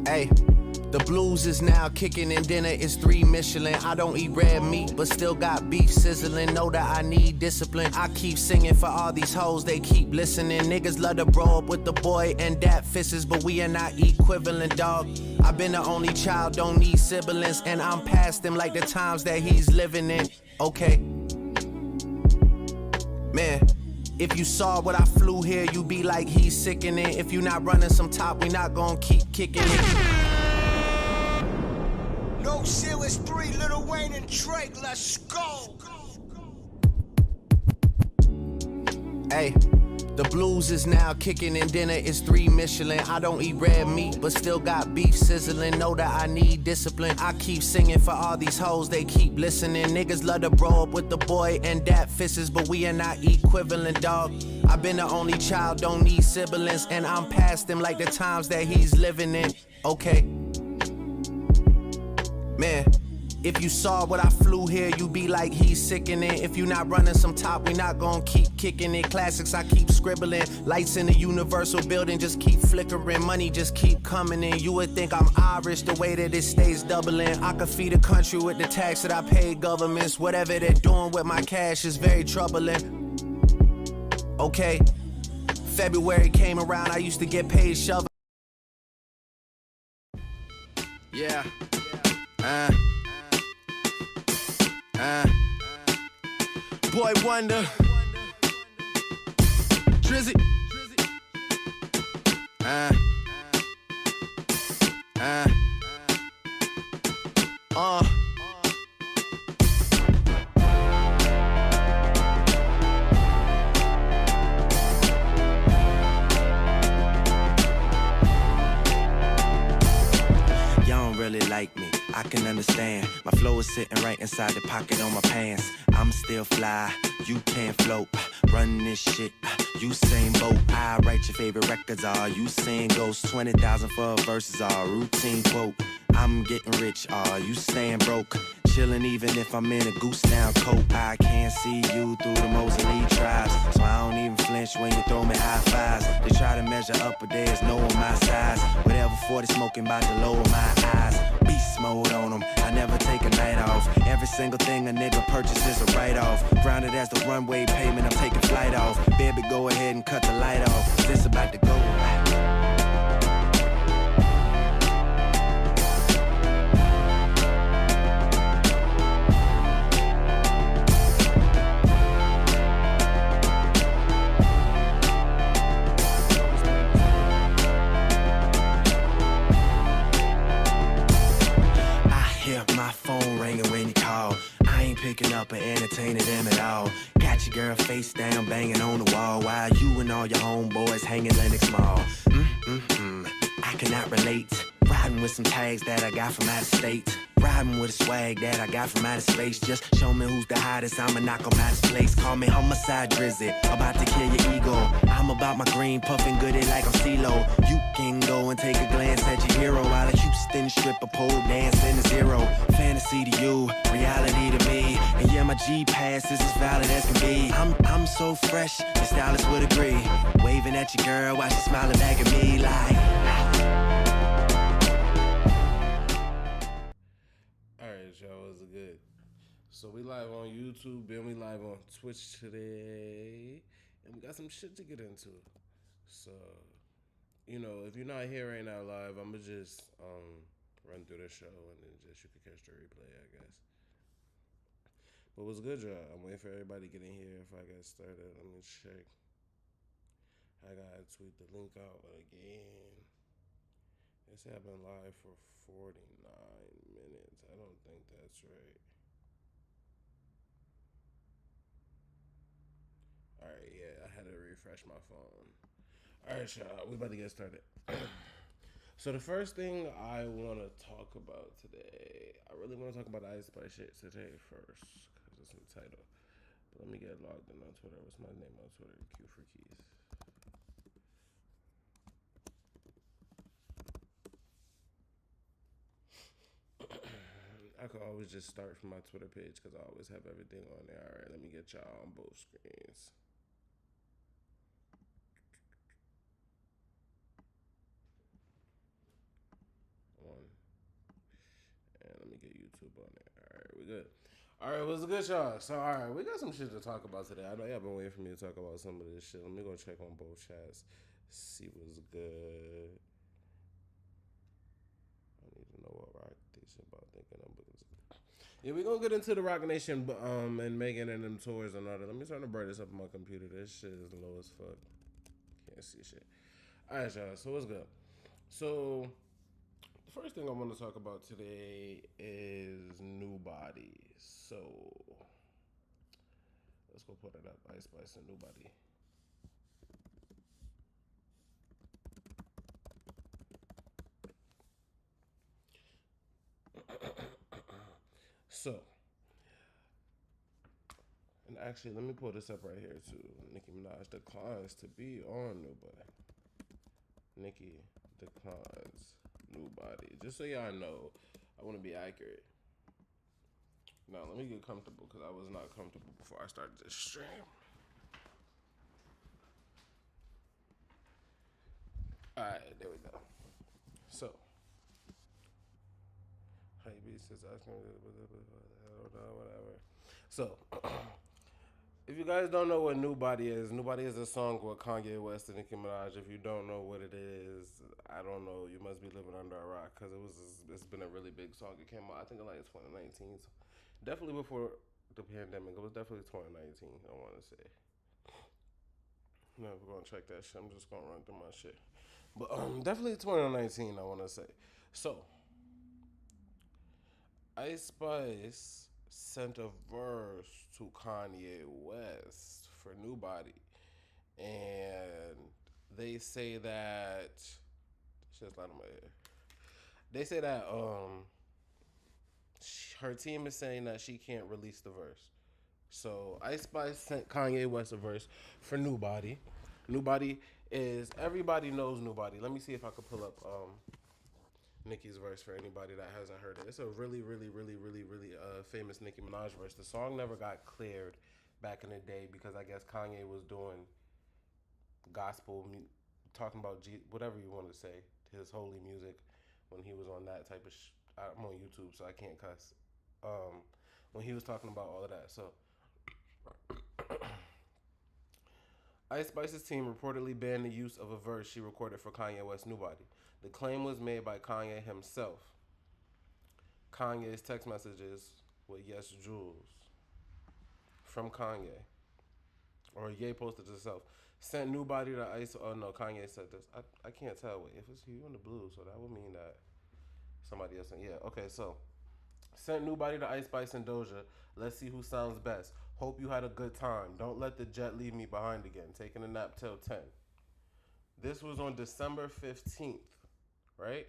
Hey, the blues is now kicking and dinner is 3 Michelin. I don't eat red meat, but still got beef sizzling. Know that I need discipline. I keep singing for all these hoes, they keep listening. Niggas love to bro up with the boy and dat fisses, but we are not equivalent, dog. I've been the only child, don't need siblings, and I'm past him like the times that he's living in. Okay. Man, if you saw what I flew here, you be like, he's sickening. If you not running some top, we not gonna keep kicking it. No Serious 3, Lil Wayne and Drake, let's go. Hey, the blues is now kicking and dinner is 3 Michelin. I don't eat red meat, but still got beef sizzling. Know that I need discipline. I keep singing for all these hoes, they keep listening. Niggas love to bro up with the boy and dat fisses, but we are not equivalent, dog. I've been the only child, don't need siblings, and I'm past him like the times that he's living in. Okay. Man, if you saw what I flew here, you be like, he's sickening. If you not running some top, we not gonna keep kicking it. Classics, I keep scribbling. Lights in the universal building just keep flickering. Money just keep coming in. You would think I'm Irish the way that it stays doubling. I could feed a country with the tax that I pay governments. Whatever they're doing with my cash is very troubling. Okay, February came around, I used to get paid shoving. Yeah. Boy Wonder, Drizzy, Y'all don't really like me, I can understand. My flow is sitting right inside the pocket on my pants. I'm still fly, you can't float. Run this shit, you same boat. I write your favorite records, all you sing ghosts. 20,000 for verses, all routine quote. I'm getting rich, all you staying broke. Chillin' even if I'm in a goose down coat. I can't see you through the Moseley tribes, so I don't even flinch when you throw me high fives. They try to measure up, but there's no on my size. Whatever 40 smoking about to lower my eyes. Beast mode on them, I never take a night off. Every single thing a nigga purchases a write-off. Grounded as the runway payment, I'm taking flight off. Baby, go ahead and cut the light off. This about to go. My phone ringing when you call. I ain't picking up or entertaining them at all. Got your girl face down, banging on the wall, while you and all your homeboys hanging Lennox Mall. I cannot relate. Riding with some tags that I got from out of state. Riding with a swag that I got from outer space. Just show me who's the hottest, I'ma knock him out of place. Call me homicide Drizzy, about to kill your ego. I'm about my green, puffing goody like I'm CeeLo. You can go and take a glance at your hero, while a Houston stripper pole dancing to zero. Fantasy to you, reality to me. And yeah, my G-Pass is as valid as can be. I'm so fresh, the stylist would agree. Waving at your girl while she's smiling back at me like... Alright, y'all, was good. So we live on YouTube, and we live on Twitch today, and we got some shit to get into. So, you know, if you're not here right now live, I'ma just run through the show, and then just you can catch the replay, I guess. But what's good, y'all? I'm waiting for everybody to get in here. If I get started, let me check. I gotta tweet the link out again. It's happened live for 49 minutes. I don't think that's right. Alright, yeah, I had to refresh my phone. Alright, y'all, we about to get started. So the first thing I want to talk about today, I really want to talk about the Ice Spice shit today first, because it's in the title. But let me get logged in on Twitter. What's my name on Twitter? Q for Keys. I could always just start from my Twitter page because I always have everything on there. All right, let me get y'all on both screens. YouTube on there. All right, we good. All right, what's good, y'all? So, all right, we got some shit to talk about today. I know y'all been waiting for me to talk about some of this shit. Let me go check on both chats, see what's good. I need to know what Rock Nation about thinking of. Yeah, we gonna get into the Rock Nation and Megan and them tours and all that. Let me turn the brightness up on my computer. This shit is low as fuck. Can't see shit. All right, y'all. So what's good? So the first thing I want to talk about today is New Body. So let's go put it up. Ice Spice and New Body. So, and actually, let me pull this up right here too. Nicki Minaj declines to be on New Body. Nicki declines New Body. Just so y'all know, I want to be accurate. Now, let me get comfortable because I was not comfortable before I started this stream. Alright, there we go. So, Hypebeast says asking whatever. So, if you guys don't know what New Body is a song with Kanye West and Nicki Minaj. If you don't know what it is, I don't know. You must be living under a rock because it's been a really big song. It came out, I think, in like 2019. So definitely before the pandemic. It was definitely 2019, I want to say. No, we're going to check that shit. I'm just going to run through my shit. But definitely 2019, I want to say. So, Ice Spice sent a verse to Kanye West for New Body. And they say that... Shit's light on my head. They say that her team is saying that she can't release the verse. So Ice Spice sent Kanye West a verse for New Body. New Body is, everybody knows New Body. Let me see if I could pull up Nicki's verse for anybody that hasn't heard it. It's a really famous Nicki Minaj verse. The song never got cleared back in the day because I guess Kanye was doing gospel, talking about whatever you want to say, his holy music when he was on that type of I'm on YouTube, so I can't cuss. When he was talking about all of that. So Ice Spice's team reportedly banned the use of a verse she recorded for Kanye West's New Body. The claim was made by Kanye himself. Kanye's text messages with Yes Jules from Kanye, or Ye posted it himself, sent New Body to Ice. Oh no, Kanye said this. I can't tell. Wait, if it's you in the blue, so that would mean that somebody else. Yeah, okay, so sent New Body to Ice Spice and Doja. Let's see who sounds best. Hope you had a good time. Don't let the jet leave me behind again. Taking a nap till 10. This was on December 15th, right?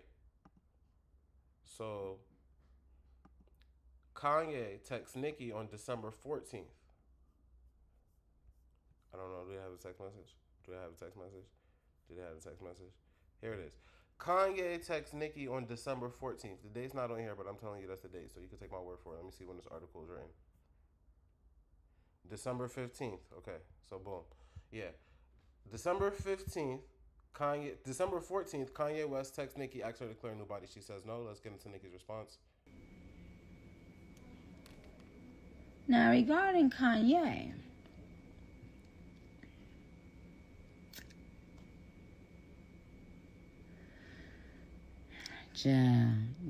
So Kanye texts Nicki on December 14th. I don't know. Do they have a text message? Do they have a text message? Do they have a text message? Here it is. Kanye texts Nicki on December 14th. The date's not on here, but I'm telling you that's the date, so you can take my word for it. Let me see when this article is written. December 15th. Okay, so boom. Yeah. December 15th, December 14th, Kanye West texts Nicki, asks her to clear New Body. She says no. Let's get into Nicki's response. Now, regarding Kanye,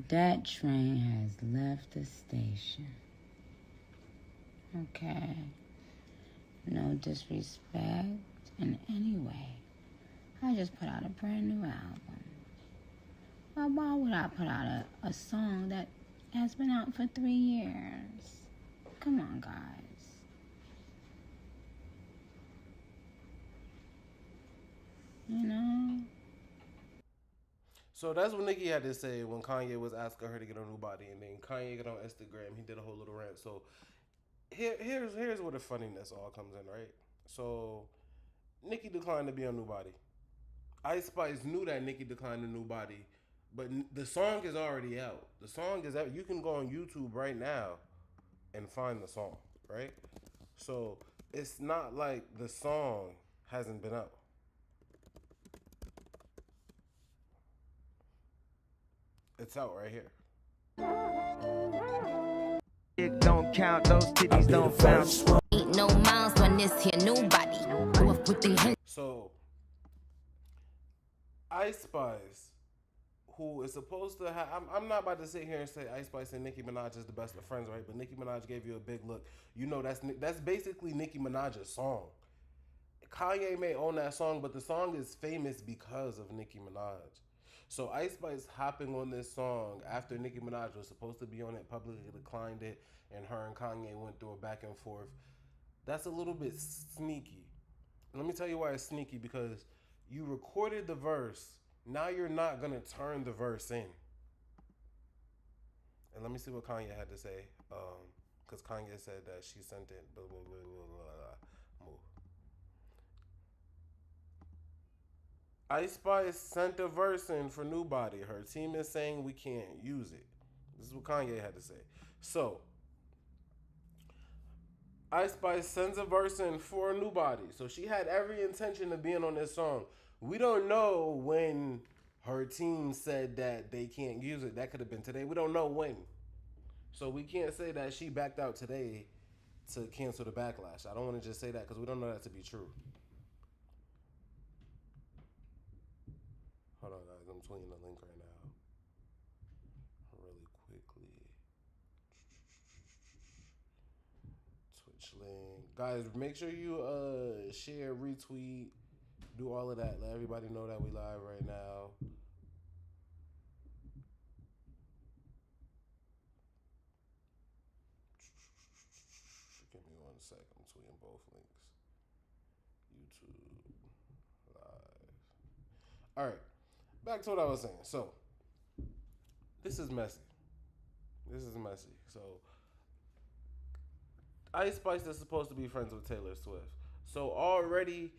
that train has left the station. Okay. No disrespect in any way. I just put out a brand new album. Well, why would I put out a song that has been out for 3 years? Come on, guys. You know? So that's what Nicki had to say when Kanye was asking her to get a New Body, and then Kanye got on Instagram. He did a whole little rant. So here's where the funniness all comes in, right? So Nicki declined to be on New Body. Ice Spice knew that Nicki declined a New Body, but the song is already out. The song is out. You can go on YouTube right now and find the song, right? So it's not like the song hasn't been out. It's out right here. count, those titties don't bounce. Ain't no miles on this here nobody. Off with the hand. So, Ice Spice, who is supposed to have, I'm not about to sit here and say Ice Spice and Nicki Minaj is the best of friends, right? But Nicki Minaj gave you a big look. You know that's basically Nicki Minaj's song. Kanye may own that song, but the song is famous because of Nicki Minaj. So Ice Spice hopping on this song after Nicki Minaj was supposed to be on it, publicly declined it, and her and Kanye went through a back and forth. That's a little bit sneaky. Let me tell you why it's sneaky, because you recorded the verse. Now you're not going to turn the verse in. And let me see what Kanye had to say. Because Kanye said that she sent it. Blah, blah, blah, blah, blah. Move. Ice Spice sent a verse in for New Body. Her team is saying we can't use it. This is what Kanye had to say. So, Ice Spice sends a verse in for a New Body. So she had every intention of being on this song. We don't know when her team said that they can't use it. That could have been today. We don't know when. So we can't say that she backed out today to cancel the backlash. I don't want to just say that because we don't know that to be true. Hold on, guys. I'm tweeting the link right now. Really quickly. Twitch link. Guys, make sure you share, retweet, do all of that. Let everybody know that we live right now. Give me 1 sec. I'm tweeting both links. YouTube live. All right. Back to what I was saying. So, this is messy. So, Ice Spice is supposed to be friends with Taylor Swift. So already,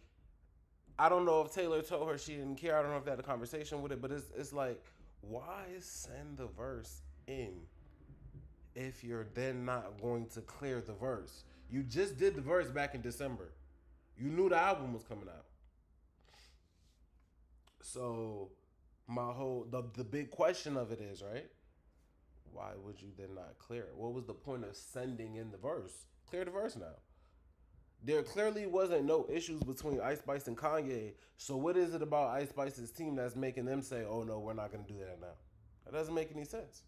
I don't know if Taylor told her she didn't care. I don't know if they had a conversation with it, but it's like, why send the verse in if you're then not going to clear the verse? You just did the verse back in December. You knew the album was coming out. So the big question of it is, right? Why would you then not clear it? What was the point of sending in the verse? Clear the verse now. There clearly wasn't no issues between Ice Spice and Kanye. So what is it about Ice Spice's team that's making them say, oh no, we're not going to do that now? That doesn't make any sense.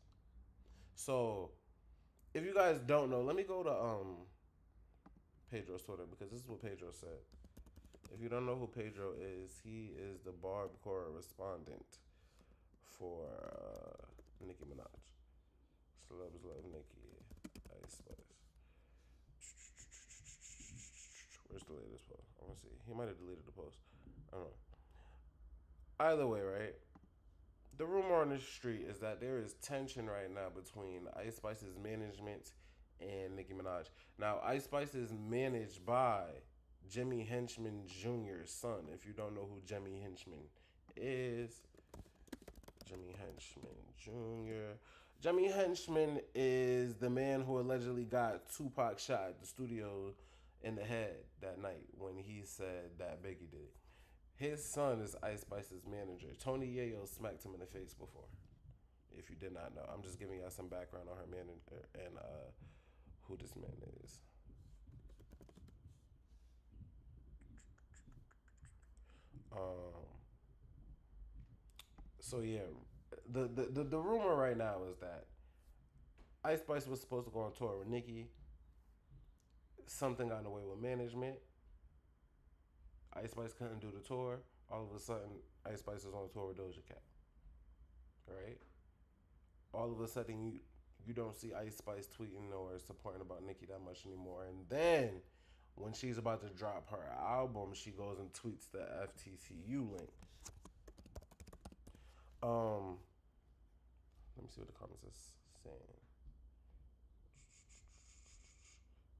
So if you guys don't know, let me go to Pedro's Twitter, because this is what Pedro said. If you don't know who Pedro is, he is the Barb correspondent for Nicki Minaj. Celebs love Nicki. Ice Spice. Where's the latest post? I want to see. He might have deleted the post. I don't know. Either way, right? The rumor on the street is that there is tension right now between Ice Spice's management and Nicki Minaj. Now, Ice Spice is managed by Jimmy Henchman Jr.'s son. If you don't know who Jimmy Henchman is, Jimmy Henchman Jr. Jimmy Henchman is the man who allegedly got Tupac shot at the studio in the head that night when he said that Biggie did it. His son is Ice Spice's manager. Tony Yayo smacked him in the face before. If you did not know, I'm just giving y'all some background on her manager and who this man is. So yeah, the rumor right now is that Ice Spice was supposed to go on tour with Nicki. Something got in the way with management. Ice Spice couldn't do the tour. All of a sudden, Ice Spice is on tour with Doja Cat. Right? All of a sudden, you don't see Ice Spice tweeting or supporting about Nicki that much anymore. And then, when she's about to drop her album, she goes and tweets the FTCU link. Let me see what the comments is saying.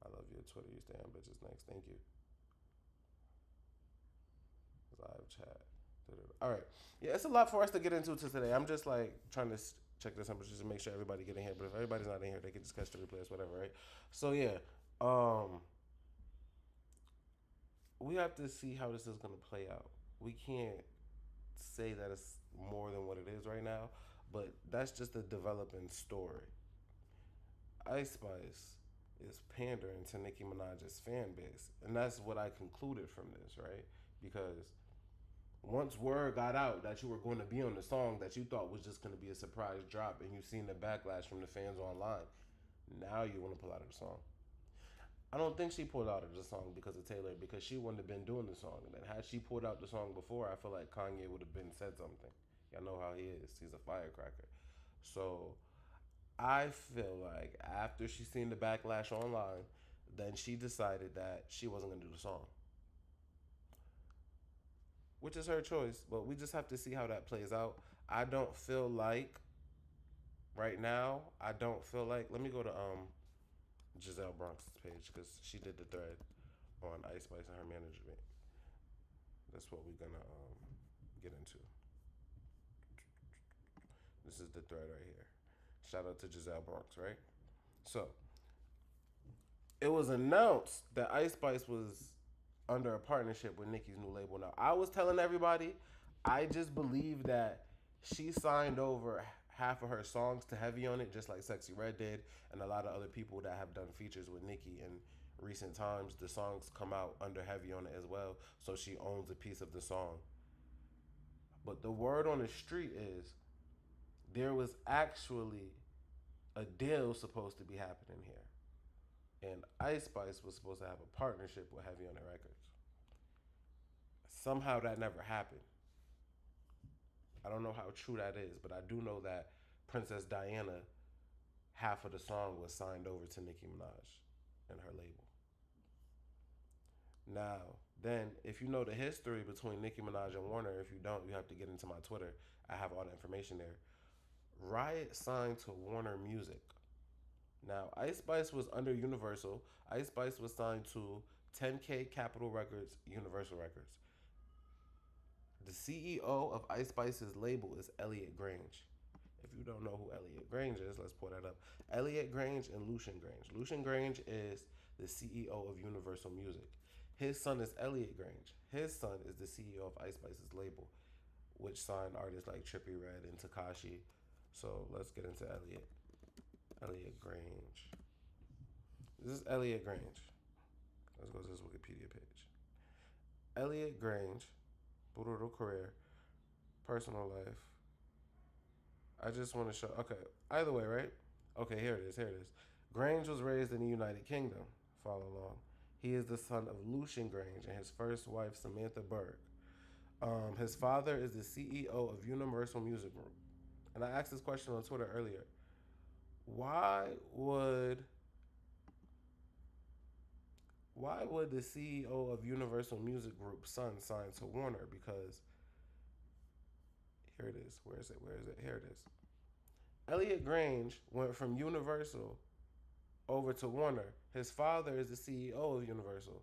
I love your Twitter. You stand bitches next. Thank you. Live chat. All right. Yeah, it's a lot for us to get into today. I'm just like trying to check the temperatures and make sure everybody get in here. But if everybody's not in here, they can just catch the replays, whatever, right? So yeah, we have to see how this is gonna play out. We can't say that it's more than what it is right now, but that's just a developing story. Ice Spice is pandering to Nicki Minaj's fan base. And that's what I concluded from this, right? Because once word got out that you were going to be on the song that you thought was just going to be a surprise drop, and you've seen the backlash from the fans online, now you want to pull out of the song. I don't think she pulled out of the song because of Taylor, because she wouldn't have been doing the song. And then had she pulled out the song before, I feel like Kanye would have been said something. Y'all know how he is. He's a firecracker. So I feel like after she seen the backlash online, then she decided that she wasn't going to do the song. Which is her choice, but we just have to see how that plays out. I don't feel like, right now, let me go to Giselle Bronx's page, because she did the thread on Ice Spice and her management. That's what we're gonna get into. This is the thread right here. Shout out to Giselle Bronx, right? So, it was announced that Ice Spice was under a partnership with Nicki's new label. Now, I was telling everybody, I just believe that she signed over half of her songs to Heavy on It, just like Sexy Red did, and a lot of other people that have done features with Nicki in recent times. The songs come out under Heavy on It as well, so she owns a piece of the song. But the word on the street is there was actually a deal supposed to be happening here. And Ice Spice was supposed to have a partnership with Heavy on It Records. Somehow that never happened. I don't know how true that is, but I do know that Princess Diana, half of the song was signed over to Nicki Minaj and her label. Now, then, if you know the history between Nicki Minaj and Warner, if you don't, you have to get into my Twitter. I have all the information there. Riot signed to Warner Music. Now, Ice Spice was under Universal. Ice Spice was signed to 10K Capitol Records, Universal Records. The CEO of Ice Spice's label is Elliot Grange. If you don't know who Elliot Grange is, let's pull that up. Elliot Grange and Lucian Grange. Lucian Grange is the CEO of Universal Music. His son is Elliot Grange. His son is the CEO of Ice Spice's label, which signed artists like Trippie Redd and Tekashi. So let's get into Elliot. Elliot Grange. This is Elliot Grange. Let's go to his Wikipedia page. Elliot Grange, brutal career, personal life. I just want to show. Okay, either way, right? Okay, here it is. Grange was raised in the United Kingdom. Follow along. He is the son of Lucian Grange and his first wife, Samantha Berg. His father is the CEO of Universal Music Group. And I asked this question on Twitter earlier. Why would the CEO of Universal Music Group's son sign to Warner? Because here it is. Where is it? Here it is. Elliot Grange went from Universal over to Warner. His father is the CEO of Universal.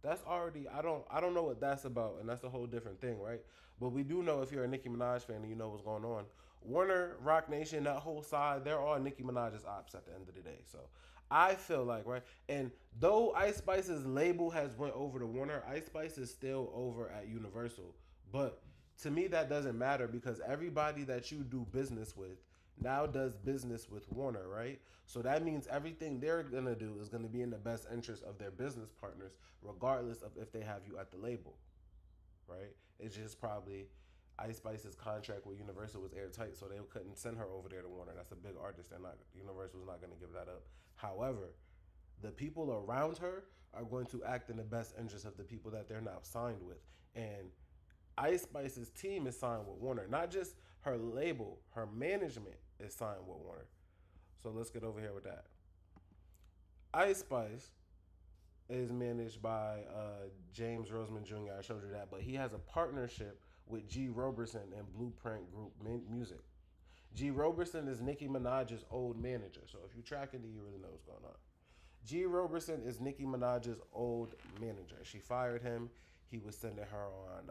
That's already, I don't know what that's about, and that's a whole different thing, right? But we do know, if you're a Nicki Minaj fan and you know what's going on, Warner, Rock Nation, that whole side, they're all Nicki Minaj's ops at the end of the day. So I feel like, right, and though Ice Spice's label has went over to Warner, Ice Spice is still over at Universal. But to me, that doesn't matter, because everybody that you do business with now does business with Warner, right? So that means everything they're going to do is going to be in the best interest of their business partners, regardless of if they have you at the label, right? It's just probably Ice Spice's contract with Universal was airtight, so they couldn't send her over there to Warner. That's a big artist. Universal's not going to give that up. However, the people around her are going to act in the best interest of the people that they're now signed with. And Ice Spice's team is signed with Warner. Not just her label, her management is signed with Warner. So let's get over here with that. Ice Spice is managed by James Roseman Jr. I showed you that, but he has a partnership with G. Roberson and Blueprint Group Music. G. Roberson is Nicki Minaj's old manager. So if you're tracking it, you really know what's going on. G. Roberson is Nicki Minaj's old manager. She fired him. He was sending her on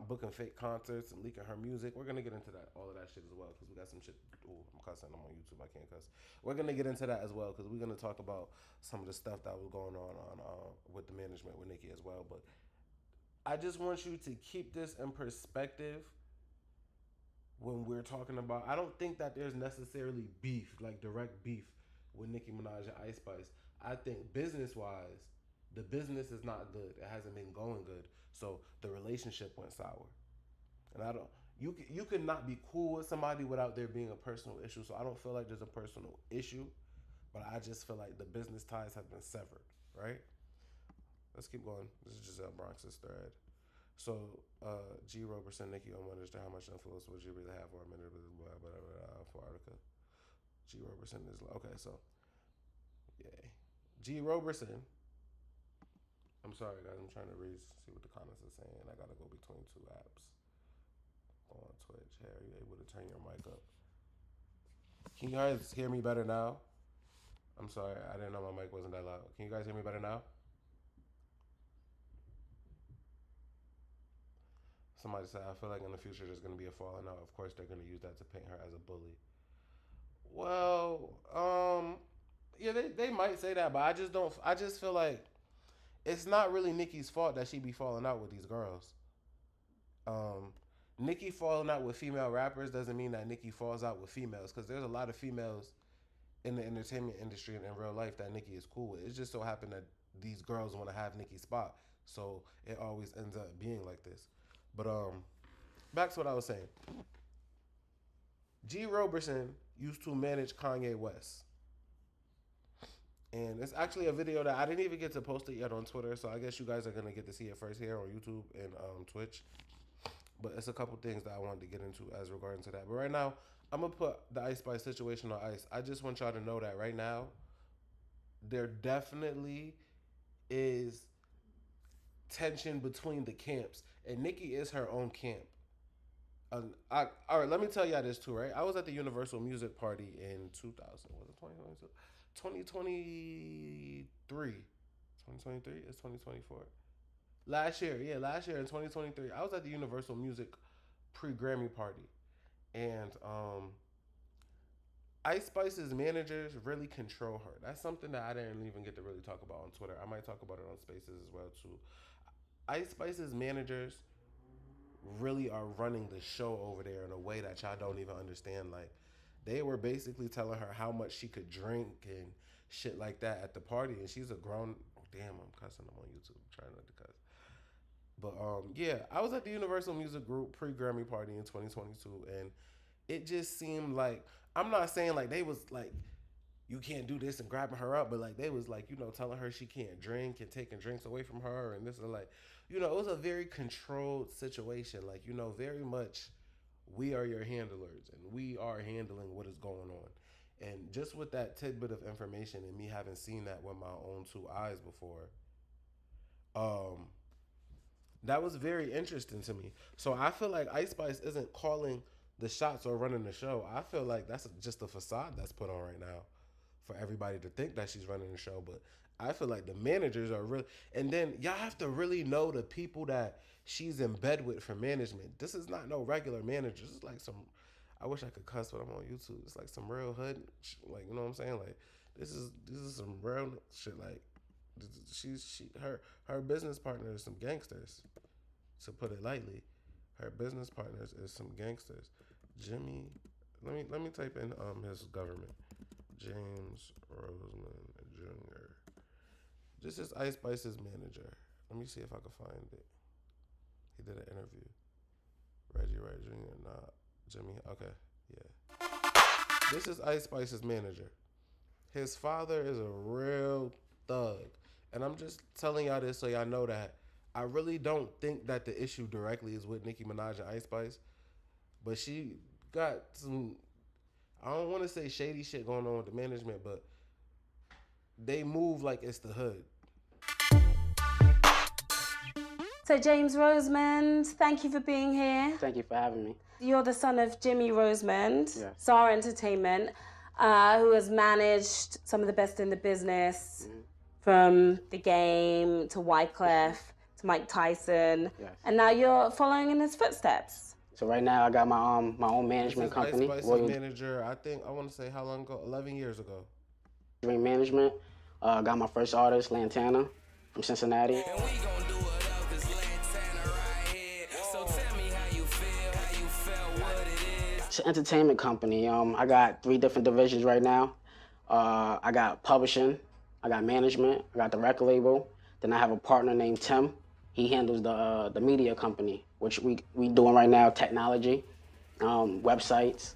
booking fake concerts and leaking her music. We're going to get into that, all of that shit as well, because we got some shit. Ooh, I'm cussing. I'm on YouTube. I can't cuss. We're going to get into that as well, because we're going to talk about some of the stuff that was going on with the management with Nicki as well. But I just want you to keep this in perspective when we're talking about, I don't think that there's necessarily beef, like direct beef with Nicki Minaj and Ice Spice. I think business-wise, the business is not good. It hasn't been going good. So the relationship went sour. And I don't, you could not be cool with somebody without there being a personal issue. So I don't feel like there's a personal issue, but I just feel like the business ties have been severed, right? Let's keep going. This is Giselle Bronx's thread. So, G. Roberson, Nicki on wonders how much influence would you really have for a minute for article. G. Roberson is, okay, so, yay. G. Roberson. I'm sorry, guys. I'm trying to read, see what the comments are saying. I got to go between two apps. Go on Twitch. Hey, are you able to turn your mic up? Can you guys hear me better now? I'm sorry. I didn't know my mic wasn't that loud. Can you guys hear me better now? Somebody said, I feel like in the future there's going to be a falling out. Of course, they're going to use that to paint her as a bully. Well, yeah, they might say that, but I just feel like it's not really Nicki's fault that she be falling out with these girls. Nicki falling out with female rappers doesn't mean that Nicki falls out with females, because there's a lot of females in the entertainment industry and in real life that Nicki is cool with. It just so happened that these girls want to have Nicki's spot, so it always ends up being like this. But back to what I was saying. G. Roberson used to manage Kanye West. And it's actually a video that I didn't even get to post it yet on Twitter, so I guess you guys are going to get to see it first here on YouTube and Twitch. But it's a couple things that I wanted to get into as regarding to that. But right now, I'm going to put the Ice Spice situation on ice. I just want y'all to know that right now, there definitely is tension between the camps. And Nicki is her own camp. All right, let me tell y'all this too, right? I was at the Universal Music Party in 2000. Was it 2022? 2023. 2023? It's 2024. Last year in 2023, I was at the Universal Music pre-Grammy party. And Ice Spice's managers really control her. That's something that I didn't even get to really talk about on Twitter. I might talk about it on Spaces as well too. Ice Spice's managers really are running the show over there in a way that y'all don't even understand. Like, they were basically telling her how much she could drink and shit like that at the party. And she's a grown... Damn, I'm cussing. I'm on YouTube. I'm trying not to cuss. But, yeah, I was at the Universal Music Group pre-Grammy party in 2022. And it just seemed like... I'm not saying, like, they was, like... you can't do this and grabbing her up, but like they was like, you know, telling her she can't drink and taking drinks away from her and this and like, you know, it was a very controlled situation. Like, you know, very much we are your handlers and we are handling what is going on. And just with that tidbit of information and me having seen that with my own two eyes before, that was very interesting to me. So I feel like Ice Spice isn't calling the shots or running the show. I feel like that's just a facade that's put on right now for everybody to think that she's running the show. But I feel like the managers are really... And then y'all have to really know the people that she's in bed with for management. This is not no regular managers. It's like some... I wish I could cuss, but I'm on YouTube. It's like some real hood... Like, you know what I'm saying? Like, this is some real shit. Like, her business partner is some gangsters, to put it lightly. Her business partners is some gangsters. Jimmy... Let me type in his government. James Roseman Jr. This is Ice Spice's manager. Let me see if I can find it. He did an interview. Reggie Wright Jr. Nah, Jimmy. Okay, yeah. This is Ice Spice's manager. His father is a real thug. And I'm just telling y'all this so y'all know that I really don't think that the issue directly is with Nicki Minaj and Ice Spice. But she got some... I don't want to say shady shit going on with the management, but they move like it's the hood. So James Rosemond, thank you for being here. Thank you for having me. You're the son of Jimmy Rosemond, Yes. Star Entertainment, who has managed some of the best in the business, from The Game to Wyclef to Mike Tyson, Yes. and now you're following in his footsteps. So right now I got my own management company. Ice Spice's manager, I want to say how long ago? 11 years ago. Dream Management. Got my first artist, Lantana, from Cincinnati. And we gon' do it up, 'cause Lantana right here. So tell me how you felt what it is. It's an entertainment company. I got 3 different divisions right now. I got publishing, I got management, I got the record label. Then I have a partner named Tim. He handles the media company, which we doing right now, technology, websites.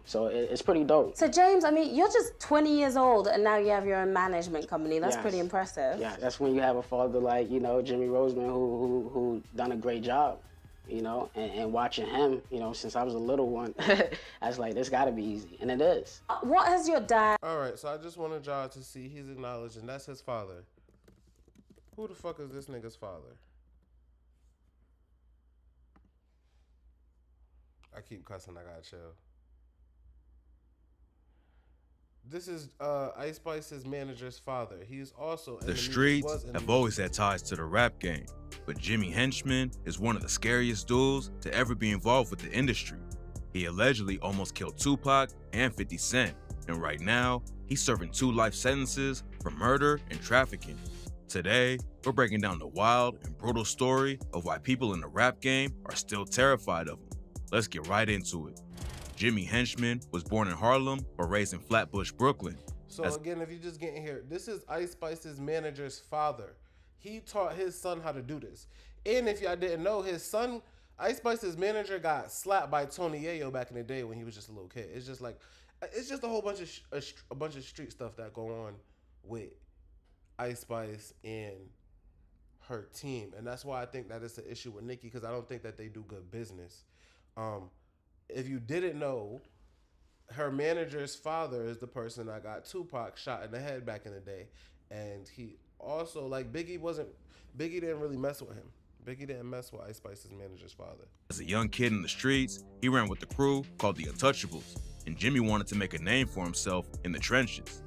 So it's pretty dope. So James, I mean, you're just 20 years old and now you have your own management company. That's Yes. pretty impressive. Yeah, that's when you have a father like, you know, Jimmy Roseman who done a great job, you know, and watching him, you know, since I was a little one, I was like, this gotta be easy, and it is. What has your dad... All right, so I just wanted y'all to see he's acknowledging that's his father. Who the fuck is this nigga's father? I keep cussing, I gotta chill. This is Ice Spice's manager's father. He's also in The streets have always had ties to the rap game, but Jimmy Henchman is one of the scariest dudes to ever be involved with the industry. He allegedly almost killed Tupac and 50 Cent, and right now, he's serving 2 life sentences for murder and trafficking. Today, we're breaking down the wild and brutal story of why people in the rap game are still terrified of him. Let's get right into it. Jimmy Henchman was born in Harlem but raised in Flatbush, Brooklyn. So again, if you're just getting here, this is Ice Spice's manager's father. He taught his son how to do this. And if y'all didn't know, his son, Ice Spice's manager, got slapped by Tony Yayo back in the day when he was just a little kid. It's just like, it's just a whole bunch of street stuff that go on with Ice Spice and her team. And that's why I think that it's an issue with Nicki, because I don't think that they do good business. If you didn't know, her manager's father is the person that got Tupac shot in the head back in the day. And he also, like, Biggie didn't really mess with him. Biggie didn't mess with Ice Spice's manager's father. As a young kid in the streets, he ran with the crew called the Untouchables, and Jimmy wanted to make a name for himself in the trenches.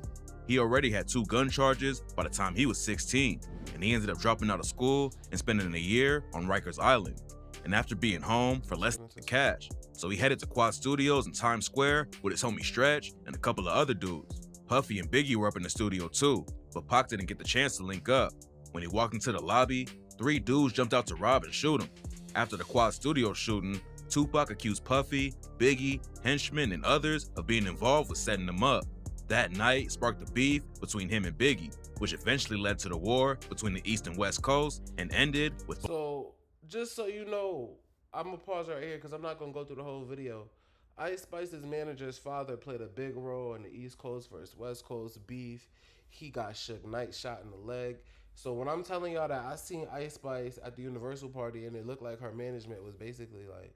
He already had 2 gun charges by the time he was 16, and he ended up dropping out of school and spending a year on Rikers Island. And after being home for less than cash, so he headed to Quad Studios in Times Square with his homie Stretch and a couple of other dudes. Puffy and Biggie were up in the studio too, but Pac didn't get the chance to link up. When he walked into the lobby, 3 dudes jumped out to rob and shoot him. After the Quad Studio shooting, Tupac accused Puffy, Biggie, Henchman, and others of being involved with setting them up. That night sparked a beef between him and Biggie, which eventually led to the war between the East and West Coast and ended with... So, just so you know, I'm gonna pause right here because I'm not gonna go through the whole video. Ice Spice's manager's father played a big role in the East Coast versus West Coast beef. He got Suge Knight shot in the leg. So when I'm telling y'all that I seen Ice Spice at the Universal party and it looked like her management was basically like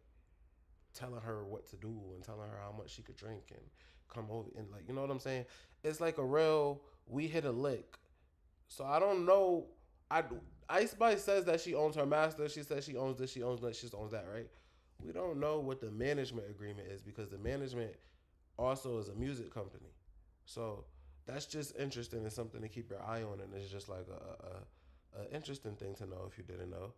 telling her what to do and telling her how much she could drink and come over and, like, you know what I'm saying? It's like a real, we hit a lick. So I don't know. Ice Spice says that she owns her master. She says she owns this, she owns that, she owns that, right? We don't know what the management agreement is because the management also is a music company. So that's just interesting and something to keep your eye on, and it's just like a interesting thing to know if you didn't know.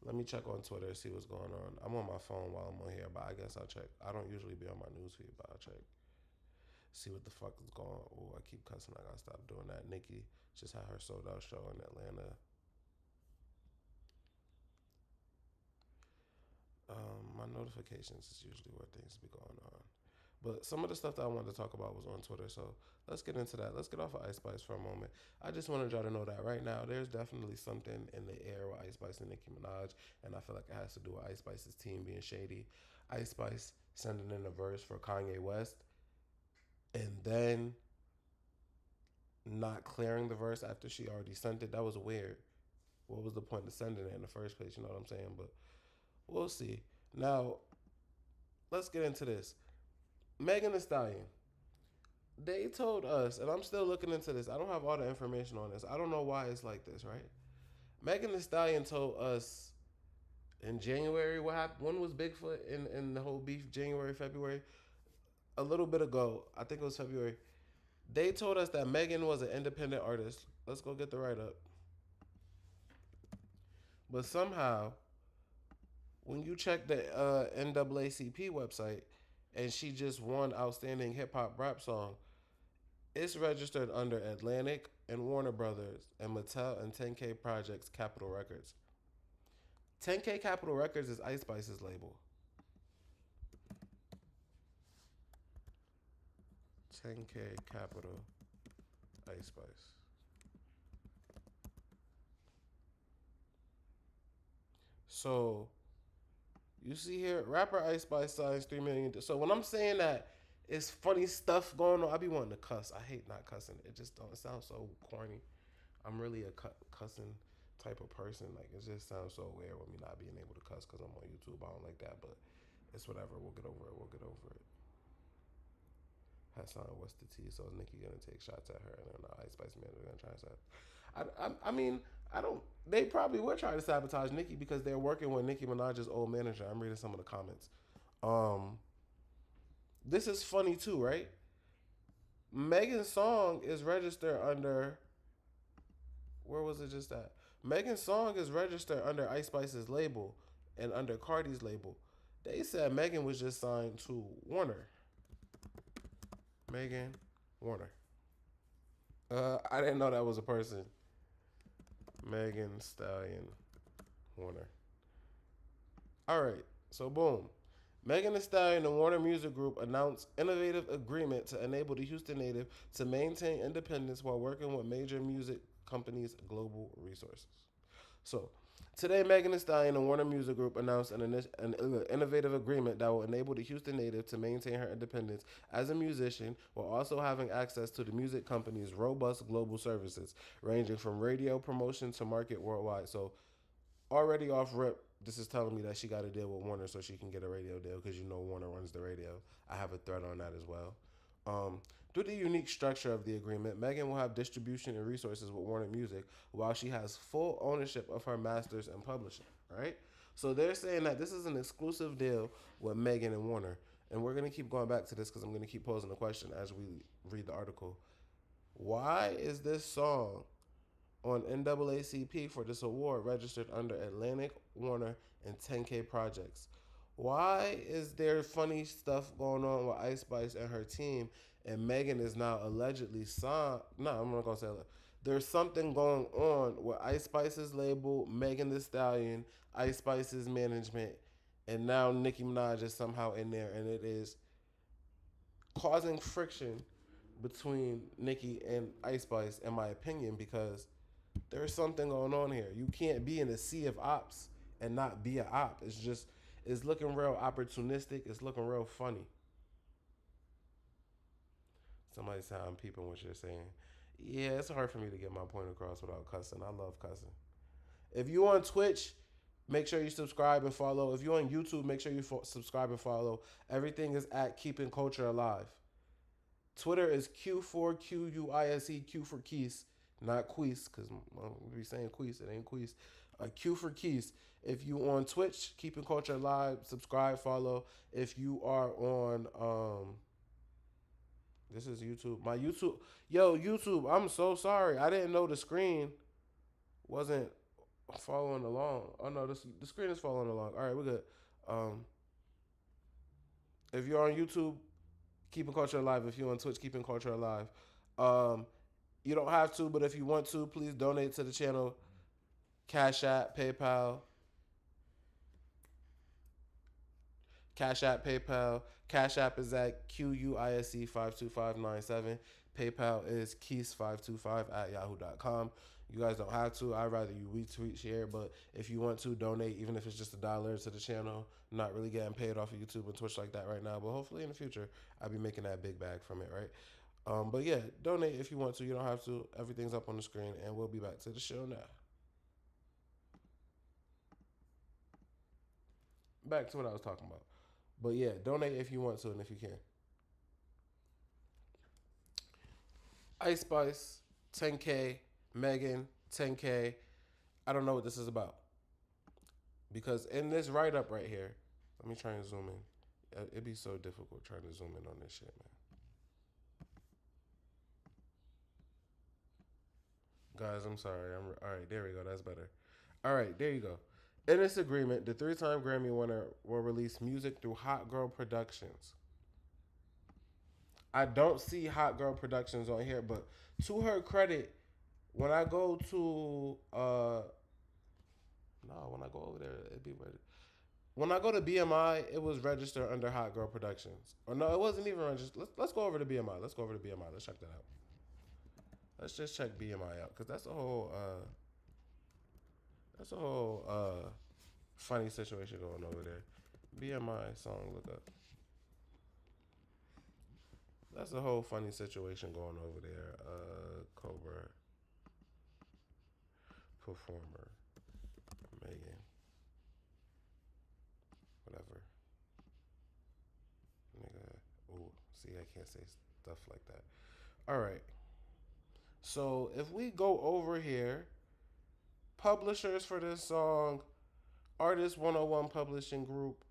Let me check on Twitter, see what's going on. I'm on my phone while I'm on here, but I guess I'll check. I don't usually be on my newsfeed, but I'll check. See what the fuck is going on. Oh, I keep cussing. I gotta stop doing that. Nicki just had her sold out show in Atlanta. My notifications is usually where things be going on. But some of the stuff that I wanted to talk about was on Twitter, so let's get into that. Let's get off of Ice Spice for a moment. I just wanted y'all to know that right now, there's definitely something in the air with Ice Spice and Nicki Minaj, and I feel like it has to do with Ice Spice's team being shady. Ice Spice sending in a verse for Kanye West, and then not clearing the verse after she already sent it. That was weird. What was the point of sending it in the first place? You know what I'm saying? But we'll see. Now, let's get into this. Megan Thee Stallion. They told us, and I'm still looking into this. I don't have all the information on this. I don't know why it's like this, right? Megan Thee Stallion told us in January what happened. When was Bigfoot in the whole beef? January, February? A little bit ago. I think it was February. They told us that Megan was an independent artist. Let's go get the write-up. But somehow, when you check the NAACP website, and she just won Outstanding Hip Hop Rap Song, it's registered under Atlantic and Warner Brothers and Mattel and 10K Projects Capitol Records. 10K Capitol Records is Ice Spice's label. 10K Capital Ice Spice. So you see here, rapper Ice Spice signs 3 million. So when I'm saying that it's funny stuff going on, I be wanting to cuss. I hate not cussing. It just don't. It sounds so corny. I'm really a cussing type of person. Like it just sounds so weird with me not being able to cuss because I'm on YouTube. I don't like that, but it's whatever. We'll get over it. We'll get over it. Hassan, what's the tea? So is Nicki gonna take shots at her, and then the Ice Spice man are gonna try to say. I mean, I don't. They probably would try to sabotage Nicki because they're working with Nicki Minaj's old manager. I'm reading some of the comments. This is funny too, right? Megan's song is registered under. Where was it just at? Megan's song is registered under Ice Spice's label and under Cardi's label. They said Megan was just signed to Warner. Megan Warner. I didn't know that was a person. Megan Stallion Warner. All right, so boom. Megan Thee Stallion and Warner Music Group announced innovative agreement to enable the Houston native to maintain independence while working with major music companies' global resources. So, today Megan Thee Stallion and Warner Music Group announced an innovative agreement that will enable the Houston native to maintain her independence as a musician while also having access to the music company's robust global services, ranging from radio promotion to market worldwide. So, already off rip, this is telling me that she got to deal with Warner so she can get a radio deal because you know Warner runs the radio. I have a thread on that as well. Due to the unique structure of the agreement, Megan will have distribution and resources with Warner Music while she has full ownership of her masters and publishing, right? So they're saying that this is an exclusive deal with Megan and Warner. And we're going to keep going back to this because I'm going to keep posing the question as we read the article. Why is this song on NAACP for this award registered under Atlantic, Warner, and 10K Projects? Why is there funny stuff going on with Ice Spice and her team, and Megan is now allegedly signed? No, I'm not going to say that. There's something going on with Ice Spice's label, Megan Thee Stallion, Ice Spice's management, and now Nicki Minaj is somehow in there, and it is causing friction between Nicki and Ice Spice, in my opinion, because there's something going on here. You can't be in a sea of ops and not be an op. It's looking real opportunistic. It's looking real funny. Somebody said I'm peeping what you're saying. Yeah, it's hard for me to get my point across without cussing. I love cussing. If you on Twitch, make sure you subscribe and follow. If you on YouTube, make sure you subscribe and follow. Everything is at Keeping Culture Alive. Twitter is Q4QUISE, Q for Keys, not Queese, because we be saying Queese, it ain't Queese. Q for Keys. If you on Twitch, Keeping Culture Alive, subscribe, follow. If you are on, this is YouTube. My YouTube, YouTube, I'm so sorry. I didn't know the screen wasn't following along. Oh no, the screen is following along. All right, we're good. If you're on YouTube, Keeping Culture Alive. If you're on Twitch, Keeping Culture Alive. You don't have to, but if you want to, please donate to the channel. Cash App, PayPal. Cash App, PayPal. Cash App is at QUISE 52597. PayPal is keys525@yahoo.com. You guys don't have to. I'd rather you retweet, share, but if you want to, donate, even if it's just $1 to the channel. I'm not really getting paid off of YouTube and Twitch like that right now, but hopefully in the future, I'll be making that big bag from it, right? But yeah, donate if you want to. You don't have to. Everything's up on the screen, and we'll be back to the show now. Back to what I was talking about. But yeah, donate if you want to and if you can. Ice Spice, 10K, Megan, 10K. I don't know what this is about. Because in this write-up right here, let me try and zoom in. It'd be so difficult trying to zoom in on this shit, man. Guys, I'm sorry. All right, there we go. That's better. All right, there you go. In this agreement, the 3-time Grammy winner will release music through Hot Girl Productions. I don't see Hot Girl Productions on here, but to her credit, when I go to when I go over there, it'd be ready. when I go to BMI, it was registered under Hot Girl Productions. Or no, it wasn't even registered. Let's go over to BMI. Let's check that out. Let's just check BMI out, because that's a whole funny situation going over there. BMI song, look up. That's a whole funny situation going over there. Cobra performer Megan, whatever. Nigga, ooh, see, I can't say stuff like that. All right. So if we go over here, publishers for this song, Artist 101 Publishing Group,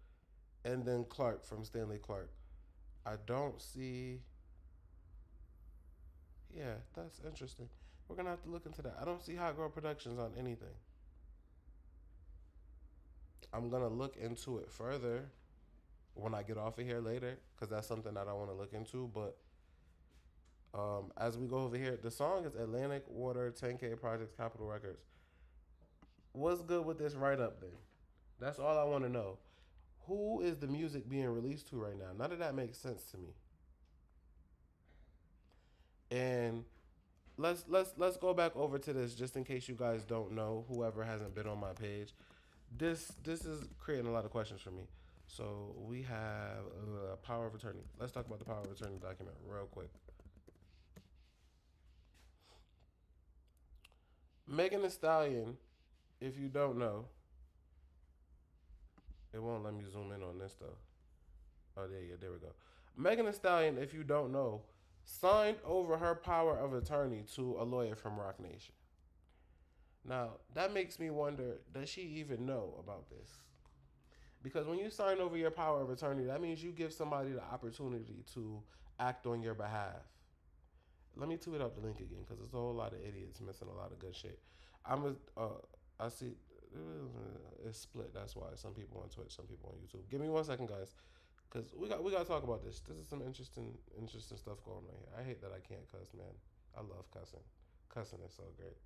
and then Clark from Stanley Clark. I don't see. Yeah, that's interesting. We're going to have to look into that. I don't see Hot Girl Productions on anything. I'm going to look into it further when I get off of here later, because that's something that I want to look into. But as we go over here, the song is Atlantic Water 10K Projects Capitol Records. What's good with this write-up then? That's all I want to know. Who is the music being released to right now? None of that makes sense to me. And let's go back over to this just in case you guys don't know, whoever hasn't been on my page. This is creating a lot of questions for me. So we have power of attorney. Let's talk about the power of attorney document real quick. Megan Thee Stallion, if you don't know, it won't let me zoom in on this though. Oh, there we go. Megan Thee Stallion, if you don't know, signed over her power of attorney to a lawyer from Roc Nation. Now, that makes me wonder, does she even know about this? Because when you sign over your power of attorney, that means you give somebody the opportunity to act on your behalf. Let me tweet out the link again, because there's a whole lot of idiots missing a lot of good shit. I see it's split. That's why some people on Twitch, some people on YouTube. Give me 1 second, guys, because we got to talk about this. This is some interesting stuff going on here. I hate that I can't cuss, man. I love cussing. Cussing is so great.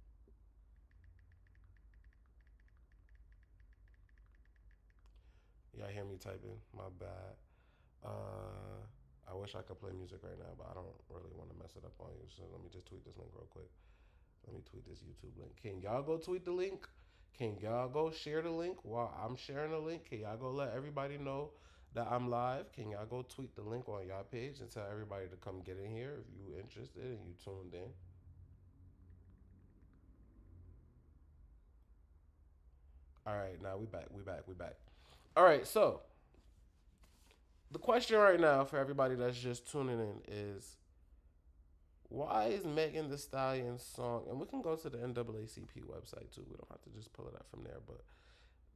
Y'all hear me typing? My bad. I wish I could play music right now, but I don't really want to mess it up on you. So let me just tweet this link real quick. Let me tweet this YouTube link. Can y'all go tweet the link? Can y'all go share the link while I'm sharing the link? Can y'all go let everybody know that I'm live? Can y'all go tweet the link on y'all page and tell everybody to come get in here if you interested and you tuned in? All right, now we back. All right, so the question right now for everybody that's just tuning in is, why is Megan Thee Stallion's song, and we can go to the NAACP website too, we don't have to just pull it up from there, but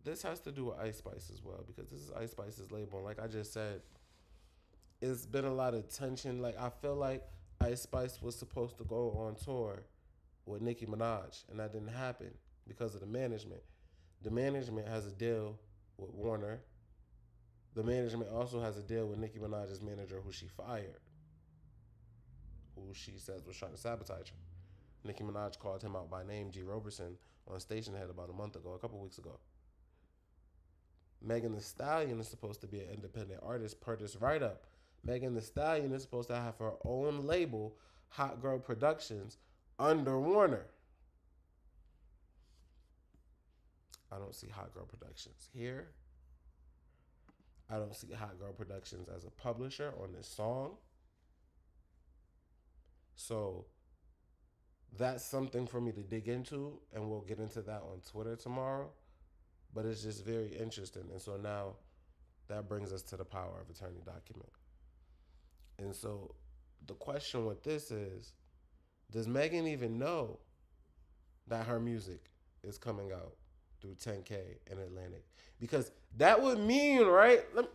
this has to do with Ice Spice as well, because this is Ice Spice's label, and like I just said, it's been a lot of tension. Like, I feel like Ice Spice was supposed to go on tour with Nicki Minaj, and that didn't happen because of the management. The management has a deal with Warner. The management also has a deal with Nicki Minaj's manager, who she fired, who she says was trying to sabotage her. Nicki Minaj called him out by name, G. Roberson, on Stationhead about a couple weeks ago. Megan Thee Stallion is supposed to be an independent artist per this write-up. Megan Thee Stallion is supposed to have her own label, Hot Girl Productions, under Warner. I don't see Hot Girl Productions here. I don't see Hot Girl Productions as a publisher on this song. So that's something for me to dig into, and we'll get into that on Twitter tomorrow. But it's just very interesting. And so now that brings us to the power of attorney document. And so the question with this is, does Megan even know that her music is coming out through 10K and Atlantic? Because that would mean, right? Let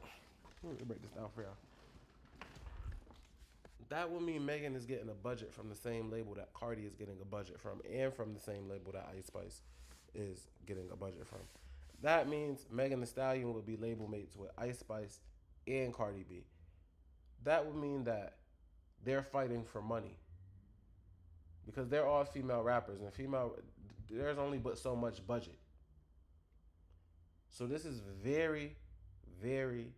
me break this down for y'all. That would mean Megan is getting a budget from the same label that Cardi is getting a budget from, and from the same label that Ice Spice is getting a budget from. That means Megan Thee Stallion will be label mates with Ice Spice and Cardi B. That would mean that they're fighting for money, because they're all female rappers, and there's only but so much budget. So this is very, very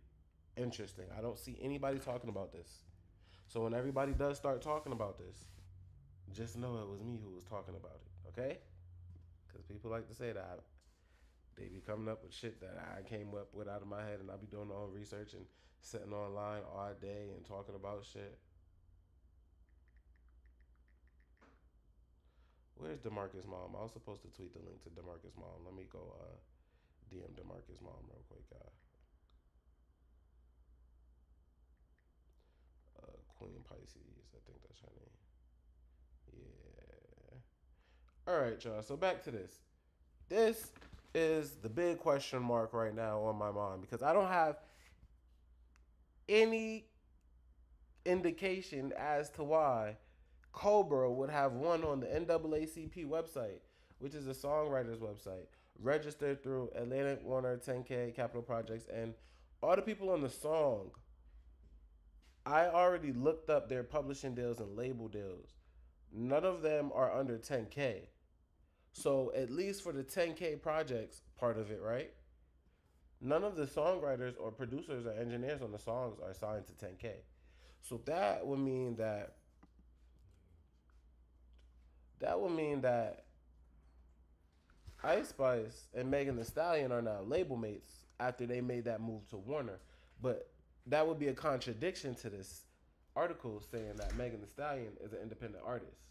interesting. I don't see anybody talking about this. So when everybody does start talking about this, just know it was me who was talking about it, okay? Because people like to say that. They be coming up with shit that I came up with out of my head, and I be doing my own research and sitting online all day and talking about shit. Where's DeMarcus' mom? I was supposed to tweet the link to DeMarcus' mom. Let me go DM DeMarcus' mom real quick. Queen Pisces, I think that's her name. Yeah. All right, y'all. So back to this. This is the big question mark right now on my mind because I don't have any indication as to why Cobra would have won on the NAACP website, which is a songwriter's website, registered through Atlantic, Warner, 10K, Capitol Projects, and all the people on the song. I already looked up their publishing deals and label deals. None of them are under 10K. So at least for the 10K projects part of it, right? None of the songwriters or producers or engineers on the songs are signed to 10K. So that would mean that Ice Spice and Megan Thee Stallion are now label mates after they made that move to Warner. But that would be a contradiction to this article saying that Megan Thee Stallion is an independent artist.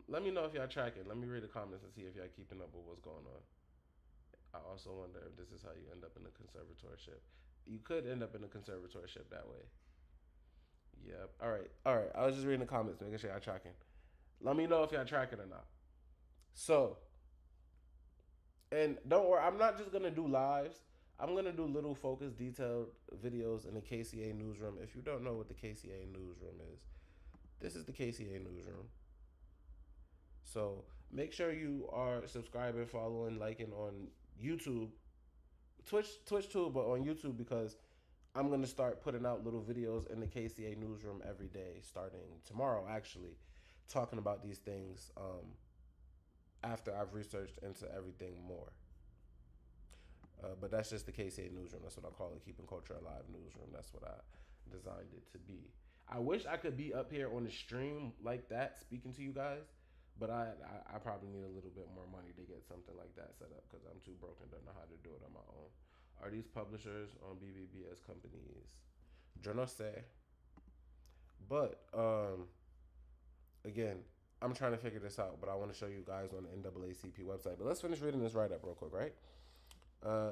Let me know if y'all tracking. Let me read the comments and see if y'all keeping up with what's going on. I also wonder if this is how you end up in a conservatorship. You could end up in a conservatorship that way. Yep. All right. I was just reading the comments, making sure y'all tracking. Let me know if y'all tracking or not. So, and don't worry, I'm not just gonna do lives. I'm gonna do little focused, detailed videos in the KCA newsroom. If you don't know what the KCA newsroom is, this is the KCA newsroom. So make sure you are subscribing, following, liking on YouTube, Twitch too, but on YouTube because I'm gonna start putting out little videos in the KCA newsroom every day, starting tomorrow actually, talking about these things after I've researched into everything more. But that's just the KCA newsroom. That's what I call it, Keeping Culture Alive newsroom. That's what I designed it to be. I wish I could be up here on the stream like that, speaking to you guys. But I probably need a little bit more money to get something like that set up because I'm too broke and don't know how to do it on my own. Are these publishers on BBBS companies? Je ne sais. But, again, I'm trying to figure this out, but I want to show you guys on the NAACP website. But let's finish reading this write-up real quick, right?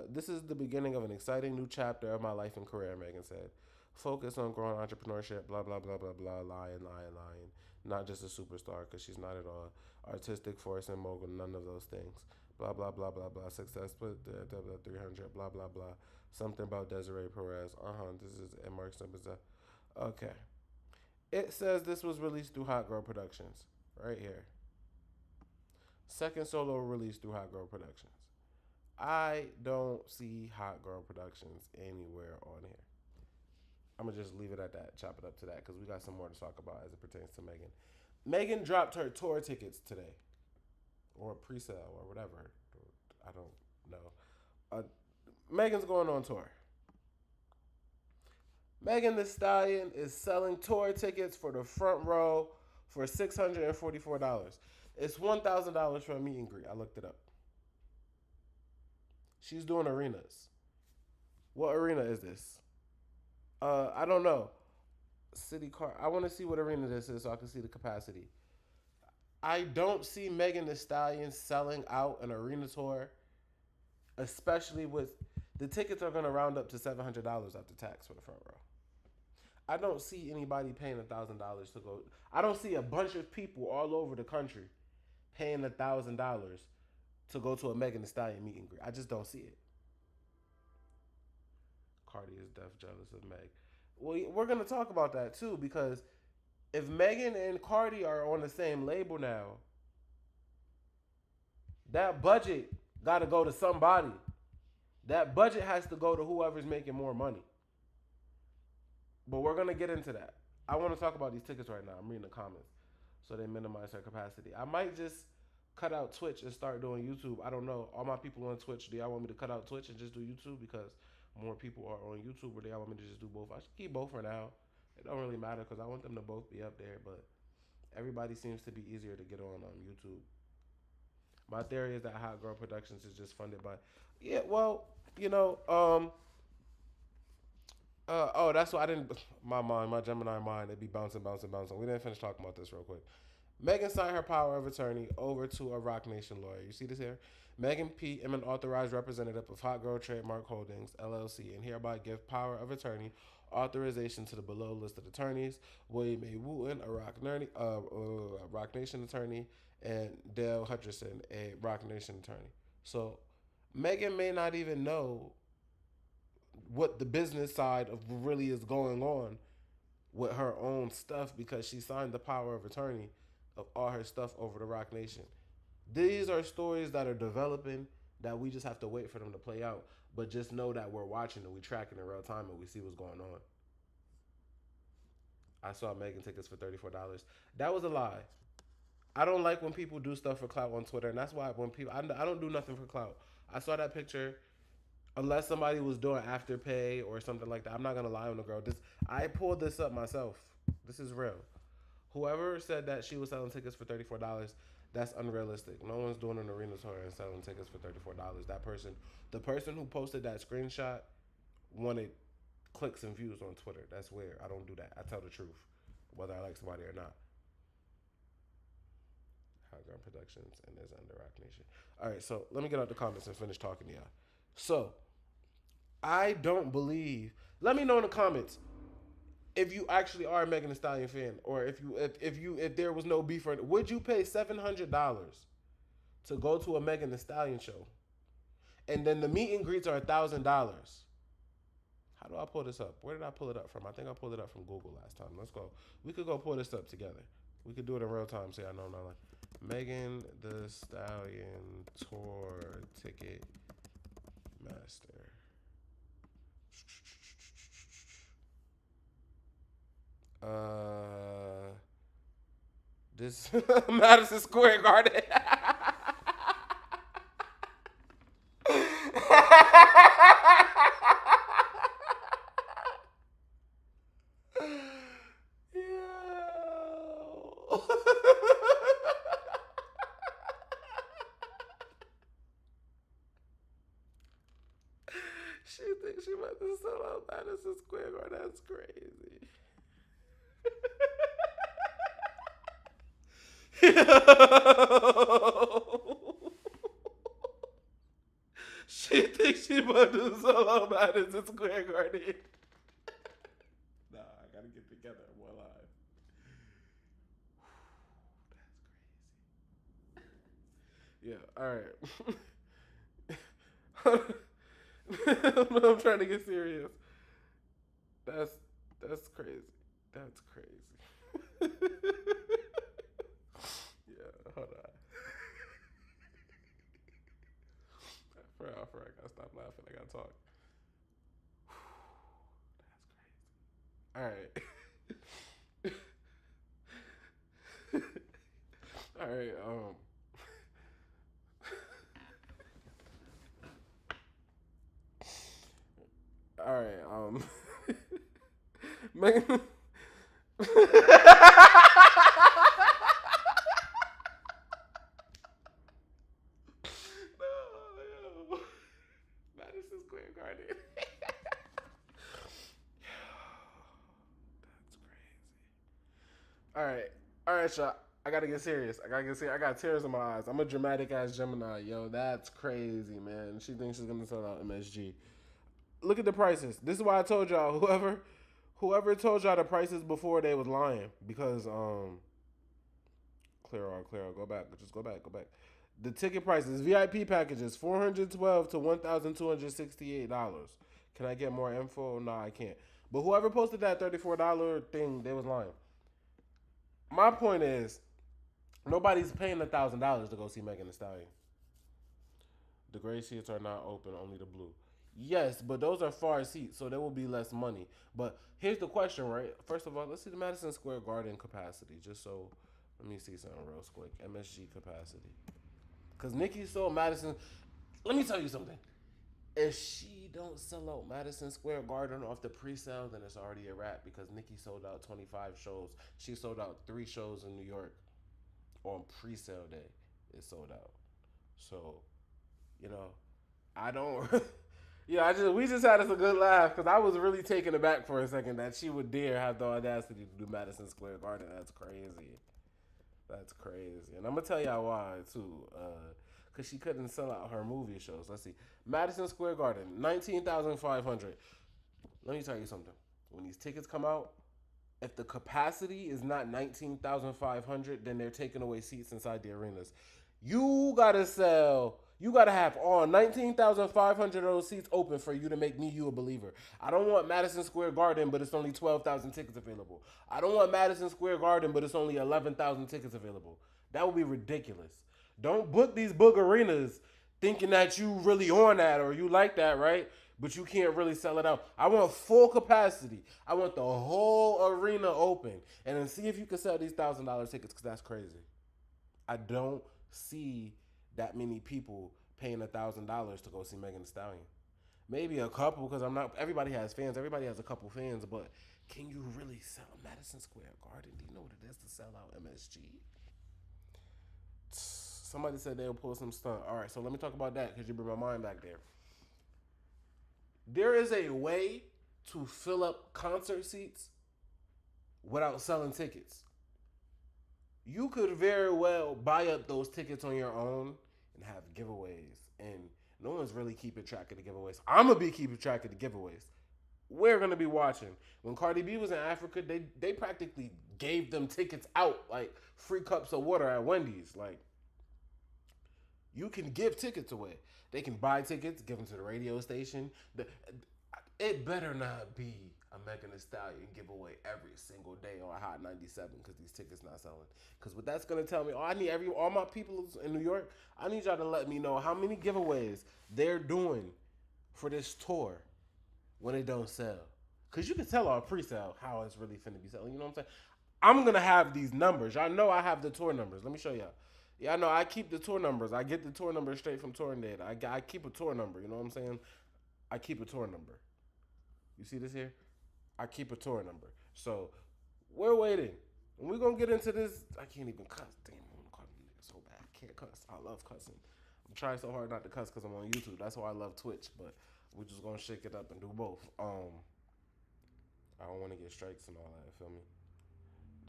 This is the beginning of an exciting new chapter of my life and career, Megan said. Focus on growing entrepreneurship, blah, blah, blah, blah, blah, lying. Not just a superstar, because she's not at all. Artistic force and mogul, none of those things. Blah, blah, blah, blah, blah. Success with the 300, blah, blah, blah. Something about Desiree Perez. This is it marks up as a... Okay. It says this was released through Hot Girl Productions. Right here. Second solo release through Hot Girl Productions. I don't see Hot Girl Productions anywhere on here. I'm going to just leave it at that, chop it up to that, because we got some more to talk about as it pertains to Megan. Megan dropped her tour tickets today, or pre-sale, or whatever. I don't know. Megan's going on tour. Megan Thee Stallion is selling tour tickets for the front row for $644. It's $1,000 for a meet and greet. I looked it up. She's doing arenas. What arena is this? I don't know. City Car. I want to see what arena this is so I can see the capacity. I don't see Megan Thee Stallion selling out an arena tour, especially with the tickets are going to round up to $700 after tax for the front row. I don't see anybody paying $1,000 to go. I don't see a bunch of people all over the country paying $1,000 to go to a Megan Thee Stallion meet and greet. I just don't see it. Cardi is deaf jealous of Meg. Well, we're going to talk about that too, because if Megan and Cardi are on the same label now, that budget got to go to somebody. That budget has to go to whoever's making more money. But we're going to get into that. I want to talk about these tickets right now. I'm reading the comments. So they minimize her capacity. I might just cut out Twitch and start doing YouTube. I don't know. All my people on Twitch, do y'all want me to cut out Twitch and just do YouTube because more people are on YouTube, or do y'all want me to just do both? I should keep both for now. It don't really matter because I want them to both be up there, but everybody seems to be easier to get on YouTube. My theory is that Hot Girl Productions is just funded by, yeah, well, you know, oh, that's why I didn't, my Gemini mind, it'd be bouncing. We didn't finish talking about this real quick. Megan signed her power of attorney over to a Rock Nation lawyer. You see this here? Megan P. am an authorized representative of Hot Girl Trademark Holdings, LLC, and hereby give power of attorney authorization to the below listed attorneys: William A. Wooten, a Rock Nation attorney, and Dale Hutcherson, a Rock Nation attorney. So Megan may not even know what the business side of really is going on with her own stuff because she signed the power of attorney of all her stuff over to Rock Nation. These are stories that are developing that we just have to wait for them to play out. But just know that we're watching and we tracking in real time and we see what's going on. I saw Megan tickets for $34. That was a lie. I don't like when people do stuff for clout on Twitter, and that's why when people, I don't do nothing for clout. I saw that picture. Unless somebody was doing Afterpay or something like that, I'm not gonna lie on the girl. I pulled this up myself. This is real. Whoever said that she was selling tickets for $34, that's unrealistic. No one's doing an arena tour and selling tickets for $34. The person who posted that screenshot wanted clicks and views on Twitter. That's weird. I don't do that. I tell the truth, whether I like somebody or not. Hot Girl Productions and there's under Rock Nation. All right, so let me get out the comments and finish talking to y'all. So, I don't believe. Let me know in the comments if you actually are a Megan Thee Stallion fan, or if there was no beef, or would you pay $700 to go to a Megan Thee Stallion show, and then the meet and greets are $1,000? How do I pull this up? Where did I pull it up from? I think I pulled it up from Google last time. Let's go. We could go pull this up together. We could do it in real time. So I know I'm not like Megan Thee Stallion tour ticket master. This Madison Square Garden. She thinks she about to sell out Madison Square Garden. That's crazy. She thinks she about to sell out Madison Square Garden. Nah, I gotta get together more live. That's crazy. Yeah, alright. I'm trying to get serious. That's crazy. That's crazy. Yeah, hold on. I gotta stop laughing. I gotta talk. That's crazy. Alright. Alright, Megan. No. Madison Square Garden. That's crazy. Alright, y'all. I gotta get serious. I got tears in my eyes. I'm a dramatic ass Gemini. Yo, that's crazy, man. She thinks she's gonna sell out MSG. Look at the prices. This is why I told y'all, whoever told y'all the prices before, they was lying. Because clear on. Go back. The ticket prices, VIP packages, $412 to $1,268. Can I get more info? No, I can't. But whoever posted that $34 thing, they was lying. My point is, nobody's paying $1,000 to go see Megan Thee Stallion. The gray seats are not open, only the blue. Yes, but those are far seats, so there will be less money. But here's the question, right? First of all, let's see the Madison Square Garden capacity. Just so, let me see something real quick. MSG capacity. Because Nicki sold Madison. Let me tell you something. If she don't sell out Madison Square Garden off the pre-sale, then it's already a wrap because Nicki sold out 25 shows. She sold out 3 shows in New York on pre-sale day. It sold out. So, you know, I don't. Yeah, we just had us a good laugh because I was really taken aback for a second that she would dare have the audacity to do Madison Square Garden. That's crazy. That's crazy. And I'm gonna tell y'all why too. Because she couldn't sell out her movie shows. Let's see. Madison Square Garden, 19,500. Let me tell you something. When these tickets come out, if the capacity is not 19,500, then they're taking away seats inside the arenas. You got to have all 19,500 of those seats open for you to make me you a believer. I don't want Madison Square Garden, but it's only 12,000 tickets available. I don't want Madison Square Garden, but it's only 11,000 tickets available. That would be ridiculous. Don't book these book arenas thinking that you really on that or you like that, right? But you can't really sell it out. I want full capacity. I want the whole arena open. And then see if you can sell these $1,000 tickets, because that's crazy. I don't see that many people paying $1,000 to go see Megan Thee Stallion. Maybe a couple, because everybody has fans. Everybody has a couple fans, but can you really sell Madison Square Garden? Do you know what it is to sell out MSG? Somebody said they'll pull some stunt. All right, so let me talk about that because you bring my mind back there. There is a way to fill up concert seats without selling tickets. You could very well buy up those tickets on your own and have giveaways. And no one's really keeping track of the giveaways. I'm going to be keeping track of the giveaways. We're going to be watching. When Cardi B was in Africa, they practically gave them tickets out, like free cups of water at Wendy's. Like, you can give tickets away. They can buy tickets, give them to the radio station. It better not be a Megan Thee Stallion giveaway every single day on Hot 97 because these tickets not selling. Because what that's going to tell me, I need all my people in New York, I need y'all to let me know how many giveaways they're doing for this tour when it don't sell. Because you can tell on pre-sale how it's really finna be selling. You know what I'm saying? I'm going to have these numbers. Y'all know I have the tour numbers. Let me show y'all. Yeah, I know. I keep the tour numbers. I get the tour numbers straight from touring data. I keep a tour number. You know what I'm saying? I keep a tour number. You see this here? I keep a tour number. So we're waiting. And we're going to get into this. I can't even cuss. Damn, I'm calling niggas so bad. I can't cuss. I love cussing. I'm trying so hard not to cuss because I'm on YouTube. That's why I love Twitch. But we're just going to shake it up and do both. I don't want to get strikes and all that. Feel me?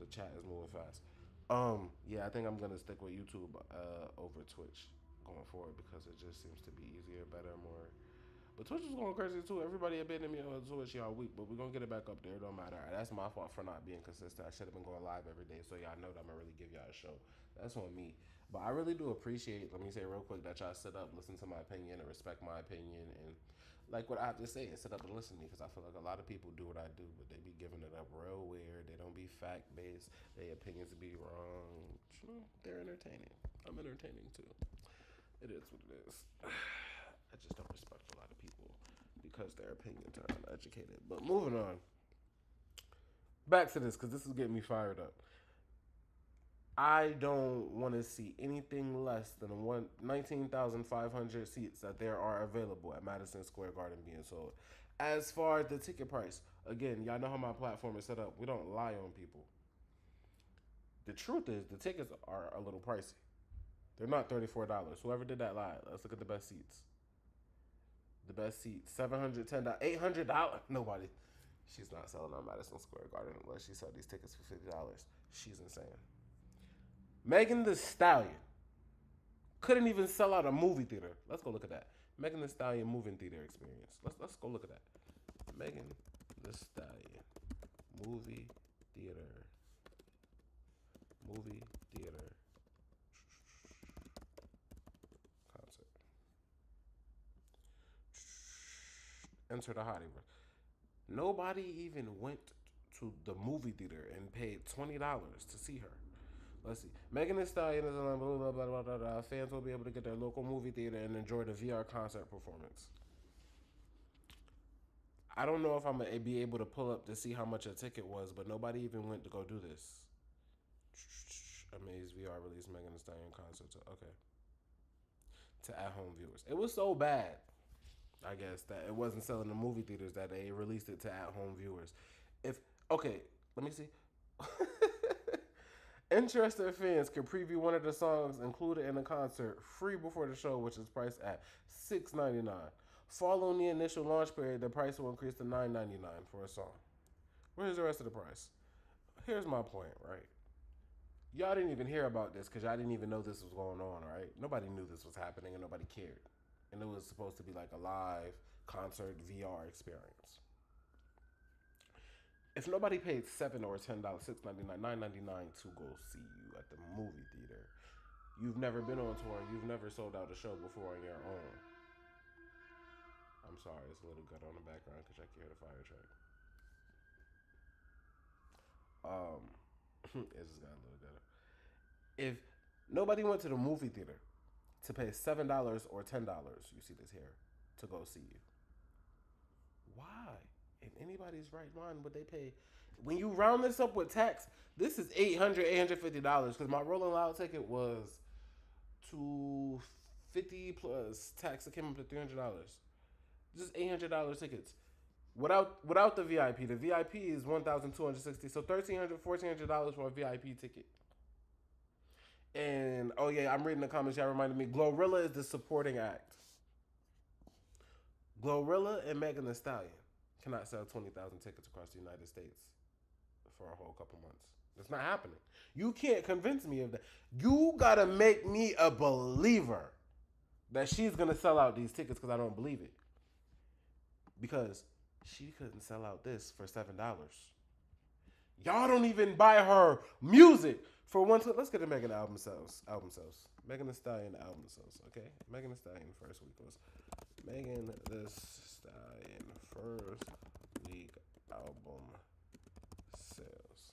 The chat is moving fast. Yeah, I think I'm gonna stick with YouTube over Twitch going forward because it just seems to be easier, better, more. But Twitch is going crazy too. Everybody abandoned me on Twitch y'all week, but we're gonna get it back up there. It don't matter. That's my fault for not being consistent. I should have been going live every day, so y'all know that I'm gonna really give y'all a show. That's on me. But I really do appreciate. Let me say real quick that y'all sit up, listen to my opinion, and respect my opinion, and like what I have to say and sit up and listen to me because I feel like a lot of people do what I do, but they be giving it up real weird. They don't be fact based. Their opinions be wrong. You know, they're entertaining. I'm entertaining too. It is what it is. I just don't respect a lot of people because their opinions are uneducated. But moving on. Back to this because this is getting me fired up. I don't want to see anything less than 19,500 seats that there are available at Madison Square Garden being sold. As far as the ticket price, again, y'all know how my platform is set up. We don't lie on people. The truth is, the tickets are a little pricey. They're not $34. Whoever did that lied. Let's look at the best seats. The best seats, $710, $800. Nobody. She's not selling on Madison Square Garden unless she sold these tickets for $50. She's insane. Megan Thee Stallion couldn't even sell out a movie theater. Let's go look at that. Megan Thee Stallion movie theater experience. Let's go look at that. Megan Thee Stallion movie theater concert. Enter the Hollywood. Nobody even went to the movie theater and paid $20 to see her. Let's see. Megan Thee Stallion is on blah, blah, blah, blah, blah, blah. Fans will be able to get their local movie theater and enjoy the VR concert performance. I don't know if I'm going to be able to pull up to see how much a ticket was, but nobody even went to go do this. Amaze VR released Megan Thee Stallion concert. Okay. to at-home viewers. It was so bad, I guess, that it wasn't selling in movie theaters that they released it to at-home viewers. Okay, let me see. Interested fans can preview one of the songs included in the concert free before the show, which is priced at $6.99. Following the initial launch period, the price will increase to $9.99 for a song. Where's the rest of the price? Here's my point, right? Y'all didn't even hear about this because y'all didn't even know this was going on, right? Nobody knew this was happening and nobody cared. And it was supposed to be like a live concert VR experience. If nobody paid $7 or $10, $6.99, $9.99 to go see you at the movie theater, you've never been on tour and you've never sold out a show before on your own. I'm sorry, it's a little gut on the background because I can hear the fire truck. It just got a little gutter. If nobody went to the movie theater to pay $7 or $10, you see this here, to go see you, why? In anybody's right mind would they pay? When you round this up with tax, this is $850 because my Rolling Loud ticket was $250 plus tax. It came up to $300. Just $800 tickets without the VIP. The VIP is $1,260, so $1,300, $1,400 for a VIP ticket. And oh yeah, I'm reading the comments. Y'all reminded me. Glorilla is the supporting act. Glorilla and Megan Thee Stallion cannot sell 20,000 tickets across the United States for a whole couple months. It's not happening. You can't convince me of that. You gotta make me a believer that she's gonna sell out these tickets because I don't believe it. Because she couldn't sell out this for $7. Y'all don't even buy her music for one. Let's get the Megan album sales. Megan Thee Stallion album sales. Okay, Megan Thee Stallion first week was Megan Thee Stallion first week album sales.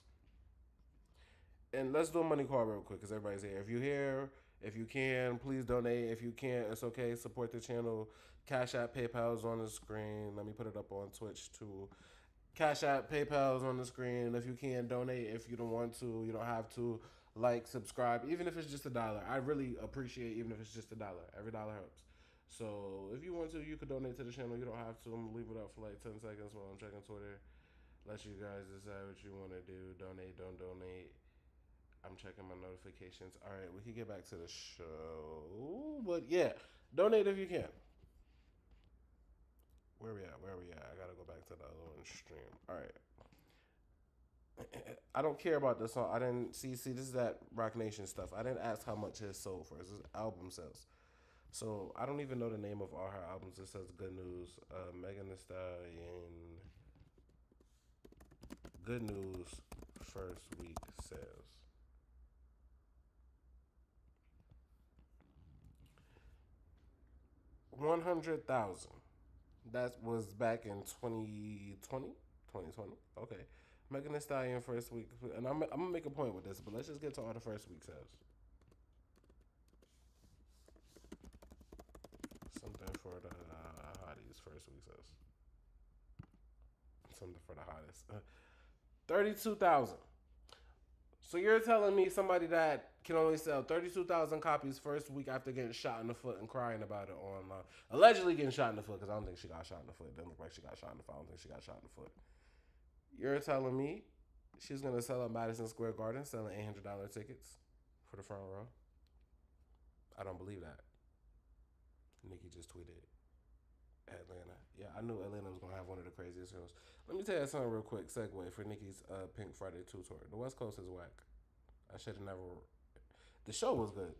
And let's do a money call real quick because everybody's here. If you're here, if you can, please donate. If you can't, it's okay. Support the channel. Cash App, PayPal's on the screen. Let me put it up on Twitch too. Cash App, PayPal's on the screen. If you can, donate. If you don't want to, you don't have to. Like, subscribe, even if it's just $1. I really appreciate even if it's just $1. Every dollar helps. So if you want to, you could donate to the channel. You don't have to. I'm going to leave it up for like 10 seconds while I'm checking Twitter. Let you guys decide what you want to do. Donate, don't donate. I'm checking my notifications. All right, we can get back to the show. But yeah, donate if you can. Where we at? I gotta go back to the other one stream. All right. I don't care about this song. I didn't see. This is that Rock Nation stuff. I didn't ask how much his sold for. This is album sales. So I don't even know the name of all her albums. It says Good News. Megan Thee Stallion. Good News first week sales. $100,000. That was back in 2020. Okay. Megan Thee Stallion first week, and I'm gonna make a point with this, but let's just get to all the first week sales. Something for the hotties first week sales. Something for the hottest. 32,000. So you're telling me somebody that can only sell 32,000 copies first week after getting shot in the foot and crying about it online, allegedly getting shot in the foot, because I don't think she got shot in the foot. It doesn't look like she got shot in the foot. I don't think she got shot in the foot. You're telling me she's going to sell at Madison Square Garden selling $800 tickets for the front row? I don't believe that. Nicki just tweeted Atlanta. Yeah, I knew Atlanta was going to have one of the craziest shows. Let me tell you something real quick, segue for Nicki's Pink Friday 2 tour. The West Coast is whack. I should have never... The show was good.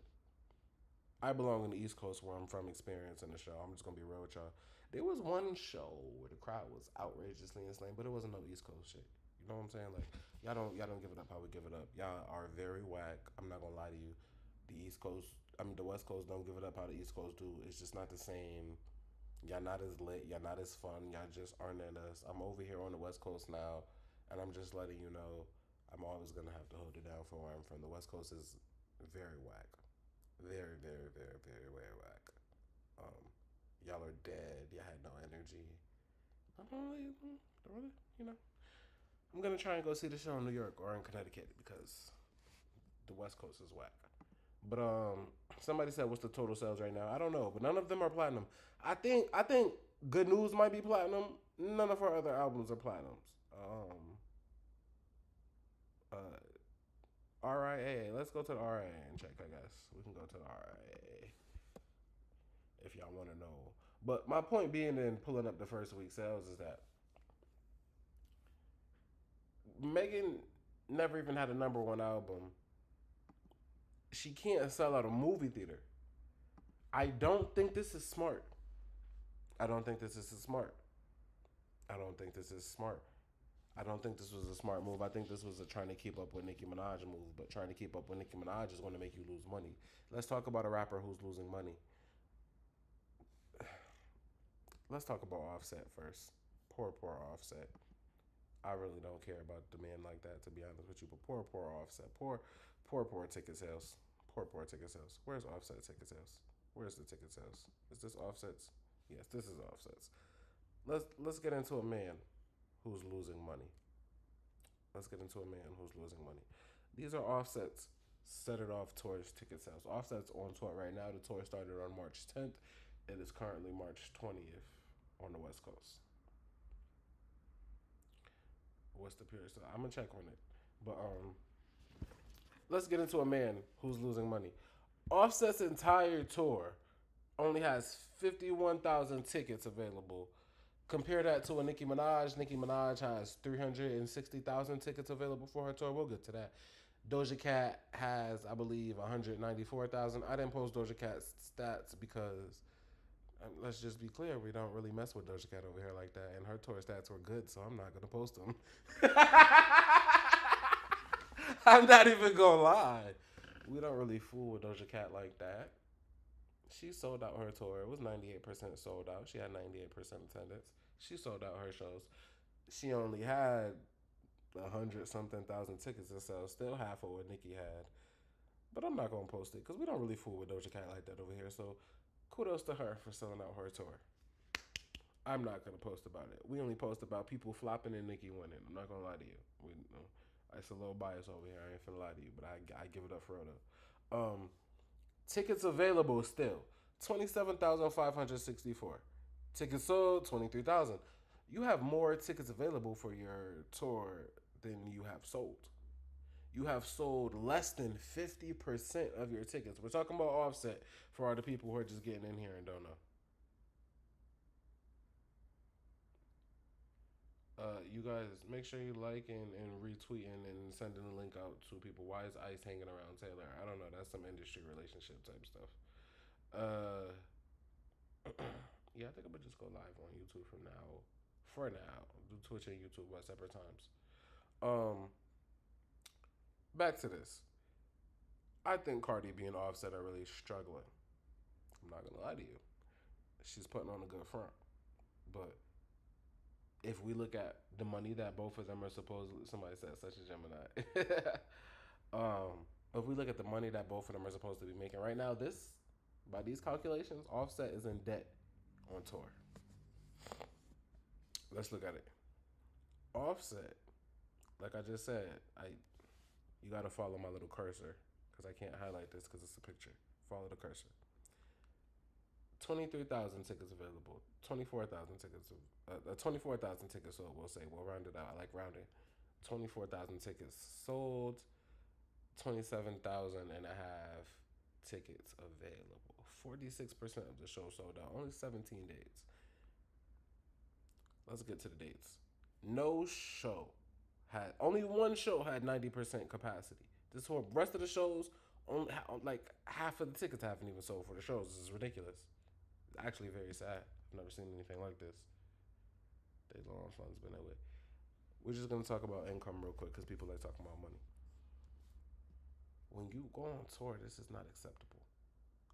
I belong in the East Coast where I'm from, experiencing the show. I'm just going to be real with y'all. There was one show where the crowd was outrageously insane, but it wasn't no East Coast shit. You know what I'm saying? Like, y'all don't give it up how we give it up. Y'all are very whack. I'm not going to lie to you. The West Coast don't give it up how the East Coast do. It's just not the same. Y'all not as lit. Y'all not as fun. Y'all just aren't in us. I'm over here on the West Coast now, and I'm just letting you know I'm always going to have to hold it down for where I'm from. The West Coast is very whack. Very, very, very, very, very whack. Y'all are dead. Y'all had no energy. I don't really, you know. I'm going to try and go see the show in New York or in Connecticut because the West Coast is whack. But somebody said what's the total sales right now? I don't know, but none of them are platinum. I think Good News might be platinum. None of her other albums are platinums. RIA. Let's go to the RIA and check. I guess we can go to the RIA if y'all want to know. But my point being in pulling up the first week sales is that Megan never even had a #1 album. She can't sell out a movie theater. I don't think this is smart. I don't think this is smart. I don't think this is smart. I don't think this was a smart move. I think this was a trying to keep up with Nicki Minaj move. But trying to keep up with Nicki Minaj is going to make you lose money. Let's talk about a rapper who's losing money. Let's talk about Offset first. Poor Offset. I really don't care about the man like that, to be honest with you. But poor Offset. Poor ticket sales. Poor ticket sales. Where's Offset ticket sales? Where's the ticket sales? Is this Offset's? Yes, this is Offset's. Let's get into a man who's losing money. Let's get into a man who's losing money. These are Offset's Set It Off tour's ticket sales. Offset's on tour right now. The tour started on March 10th. It is currently March 20th on the West Coast. What's the period? So I'm gonna check on it. But let's get into a man who's losing money. Offset's entire tour only has 51,000 tickets available. Compare that to a Nicki Minaj. Nicki Minaj has 360,000 tickets available for her tour. We'll get to that. Doja Cat has, I believe, 194,000. I didn't post Doja Cat's stats because, let's just be clear, we don't really mess with Doja Cat over here like that. And her tour stats were good, so I'm not going to post them. I'm not even going to lie. We don't really fool with Doja Cat like that. She sold out her tour. It was 98% sold out. She had 98% attendance. She sold out her shows. She only had 100-something thousand tickets to sell. Still half of what Nicki had. But I'm not going to post it because we don't really fool with Doja Cat like that over here. So kudos to her for selling out her tour. I'm not going to post about it. We only post about people flopping and Nicki winning. I'm not going to lie to you. It's a little bias over here. I ain't finna lie to you, but I give it up for her though. Tickets available still, 27,564. Tickets sold, 23,000. You have more tickets available for your tour than you have sold. You have sold less than 50% of your tickets. We're talking about Offset for all the people who are just getting in here and don't know. You guys, make sure you like and retweeting and sending the link out to people. Why is Ice hanging around Taylor? I don't know. That's some industry relationship type stuff. Yeah, I think I'm going to just go live on YouTube from now. For now. Do Twitch and YouTube at separate times. Back to this. I think Cardi B and Offset are really struggling. I'm not going to lie to you. She's putting on a good front. But if we look at the money that both of them are supposedly, somebody said such a Gemini. If we look at the money that both of them are supposed to be making right now, by these calculations, Offset is in debt on tour. Let's look at it. Offset, like I just said, you gotta follow my little cursor because I can't highlight this because it's a picture. Follow the cursor. 23,000 tickets available. 24,000 tickets. 24,000 tickets sold. We'll say we'll round it out. I like rounding. 24,000 tickets sold. 27,000 and a half tickets available. 46% of the show sold out. Only 17 dates. Let's get to the dates. Only one show had 90% capacity. This whole rest of the shows, only like half of the tickets haven't even sold for the shows. This is ridiculous. Actually very sad. I've never seen anything like this. They long fun's been that way. We're just gonna talk about income real quick because people like talking about money. When you go on tour, this is not acceptable.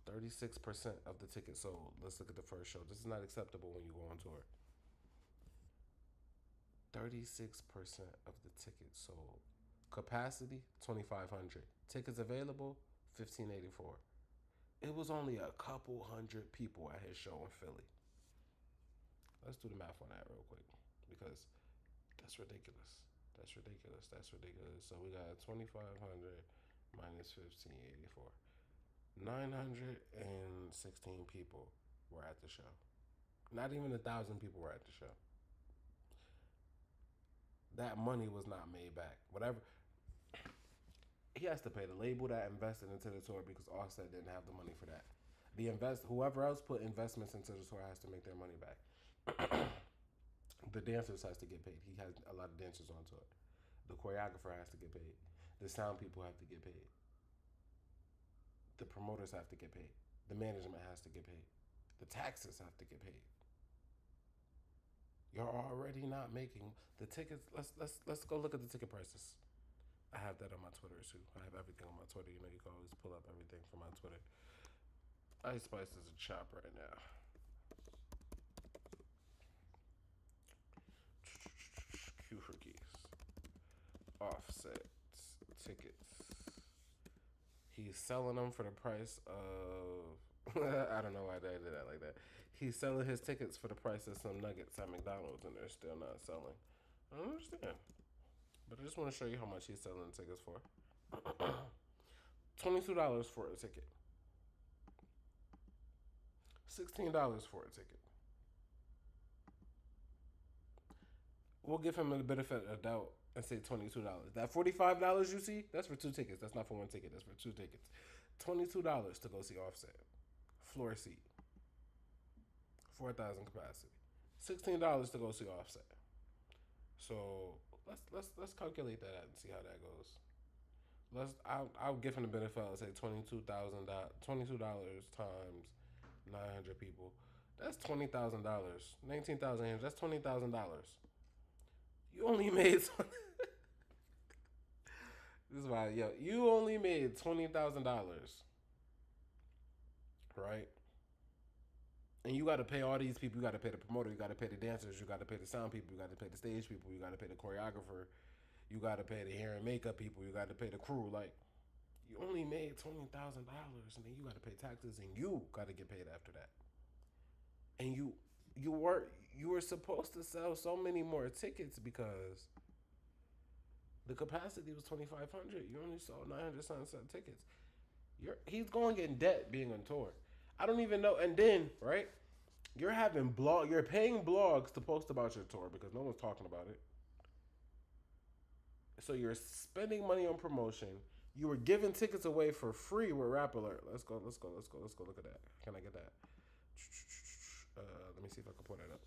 36% of the tickets sold. Let's look at the first show. This is not acceptable when you go on tour. 36% of the tickets sold. Capacity, 2,500. Tickets available, 1,584. It was only a couple hundred people at his show in Philly. Let's do the math on that real quick because that's ridiculous. That's ridiculous. So we got 2,500 minus 1,584. 916 people were at the show. Not even 1,000 people were at the show. That money was not made back. Whatever. He has to pay the label that invested into the tour because Offset didn't have the money for that. Whoever else put investments into the tour has to make their money back. The dancers has to get paid. He has a lot of dancers on tour. The choreographer has to get paid. The sound people have to get paid. The promoters have to get paid. The management has to get paid. The taxes have to get paid. You're already not making the tickets. Let's go look at the ticket prices. I have that on my Twitter too. I have everything on my Twitter. You know, you can always pull up everything from my Twitter. Ice Spice is a chop right now. Q for keys. Offset tickets. He's selling them for the price of I don't know why they did that like that. He's selling his tickets for the price of some nuggets at McDonald's and they're still not selling. I don't understand. But I just want to show you how much he's selling the tickets for. $22 for a ticket. $16 for a ticket. We'll give him the benefit of doubt and say $22. That $45 you see, that's for 2 tickets. That's not for 1 ticket. That's for 2 tickets. $22 to go see Offset. Floor seat. 4,000 capacity. $16 to go see Offset. So let's calculate that out and see how that goes. I'll give him the benefit and say $22 times 900 people. That's $20,000. 19,000 hands. That's $20,000. You only made. This is why, you only made $20,000, right? And you got to pay all these people. You got to pay the promoter. You got to pay the dancers. You got to pay the sound people. You got to pay the stage people. You got to pay the choreographer. You got to pay the hair and makeup people. You got to pay the crew. Like, you only made $20,000, and then you got to pay taxes, and you got to get paid after that. And you were supposed to sell so many more tickets because the capacity was 2,500. You only sold 900 something tickets. He's going to get in debt being on tour. I don't even know. And then, right, you're paying blogs to post about your tour because no one's talking about it. So you're spending money on promotion. You were giving tickets away for free with Rap Alert. Let's go look at that. Can I get that? Let me see if I can pull that up.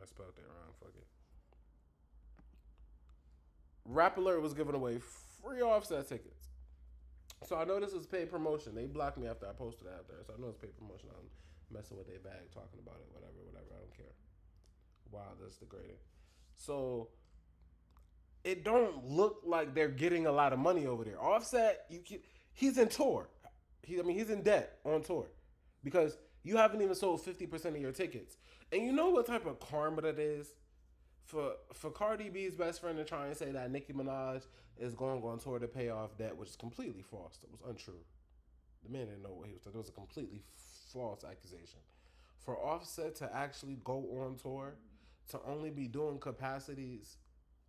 I spelled that wrong. Fuck it. Rap Alert was giving away free Offset tickets. So I know this was paid promotion. They blocked me after I posted it out there. So I know it's paid promotion. I'm messing with their bag, talking about it, whatever. I don't care. Wow, that's degrading. So it don't look like they're getting a lot of money over there. Offset, he's in tour. He's in debt on tour because you haven't even sold 50% of your tickets. And you know what type of karma that is? For Cardi B's best friend to try and say that Nicki Minaj is going on tour to pay off debt, which is completely false. That was untrue. The man didn't know what he was doing. It was a completely false accusation. For Offset to actually go on tour, to only be doing capacities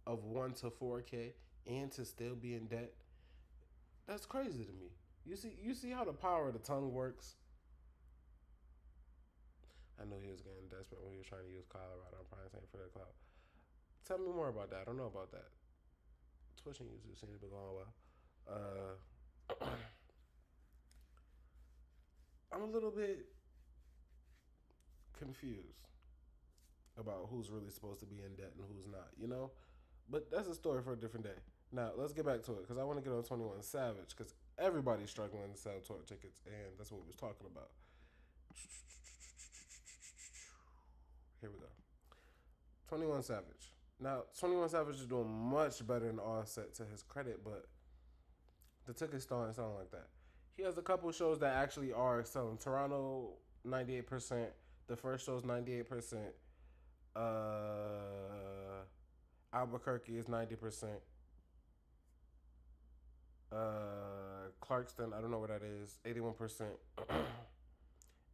of 1 to 4K and to still be in debt, that's crazy to me. You see how the power of the tongue works? I knew he was getting desperate when he was trying to use Colorado. I'm probably saying for the clout. Tell me more about that. I don't know about that. Twitch and YouTube seem to be going well. I'm a little bit confused about who's really supposed to be in debt and who's not, you know? But that's a story for a different day. Now, let's get back to it, because I want to get on 21 Savage, because everybody's struggling to sell tour tickets, and that's what we was talking about. Here we go. 21 Savage. Now, 21 Savage is doing much better than Offset to his credit, but the tickets don't sound like that. He has a couple shows that actually are selling. Toronto, 98%. The first show is 98%. Albuquerque is 90%. Clarkston, I don't know what that is, 81%.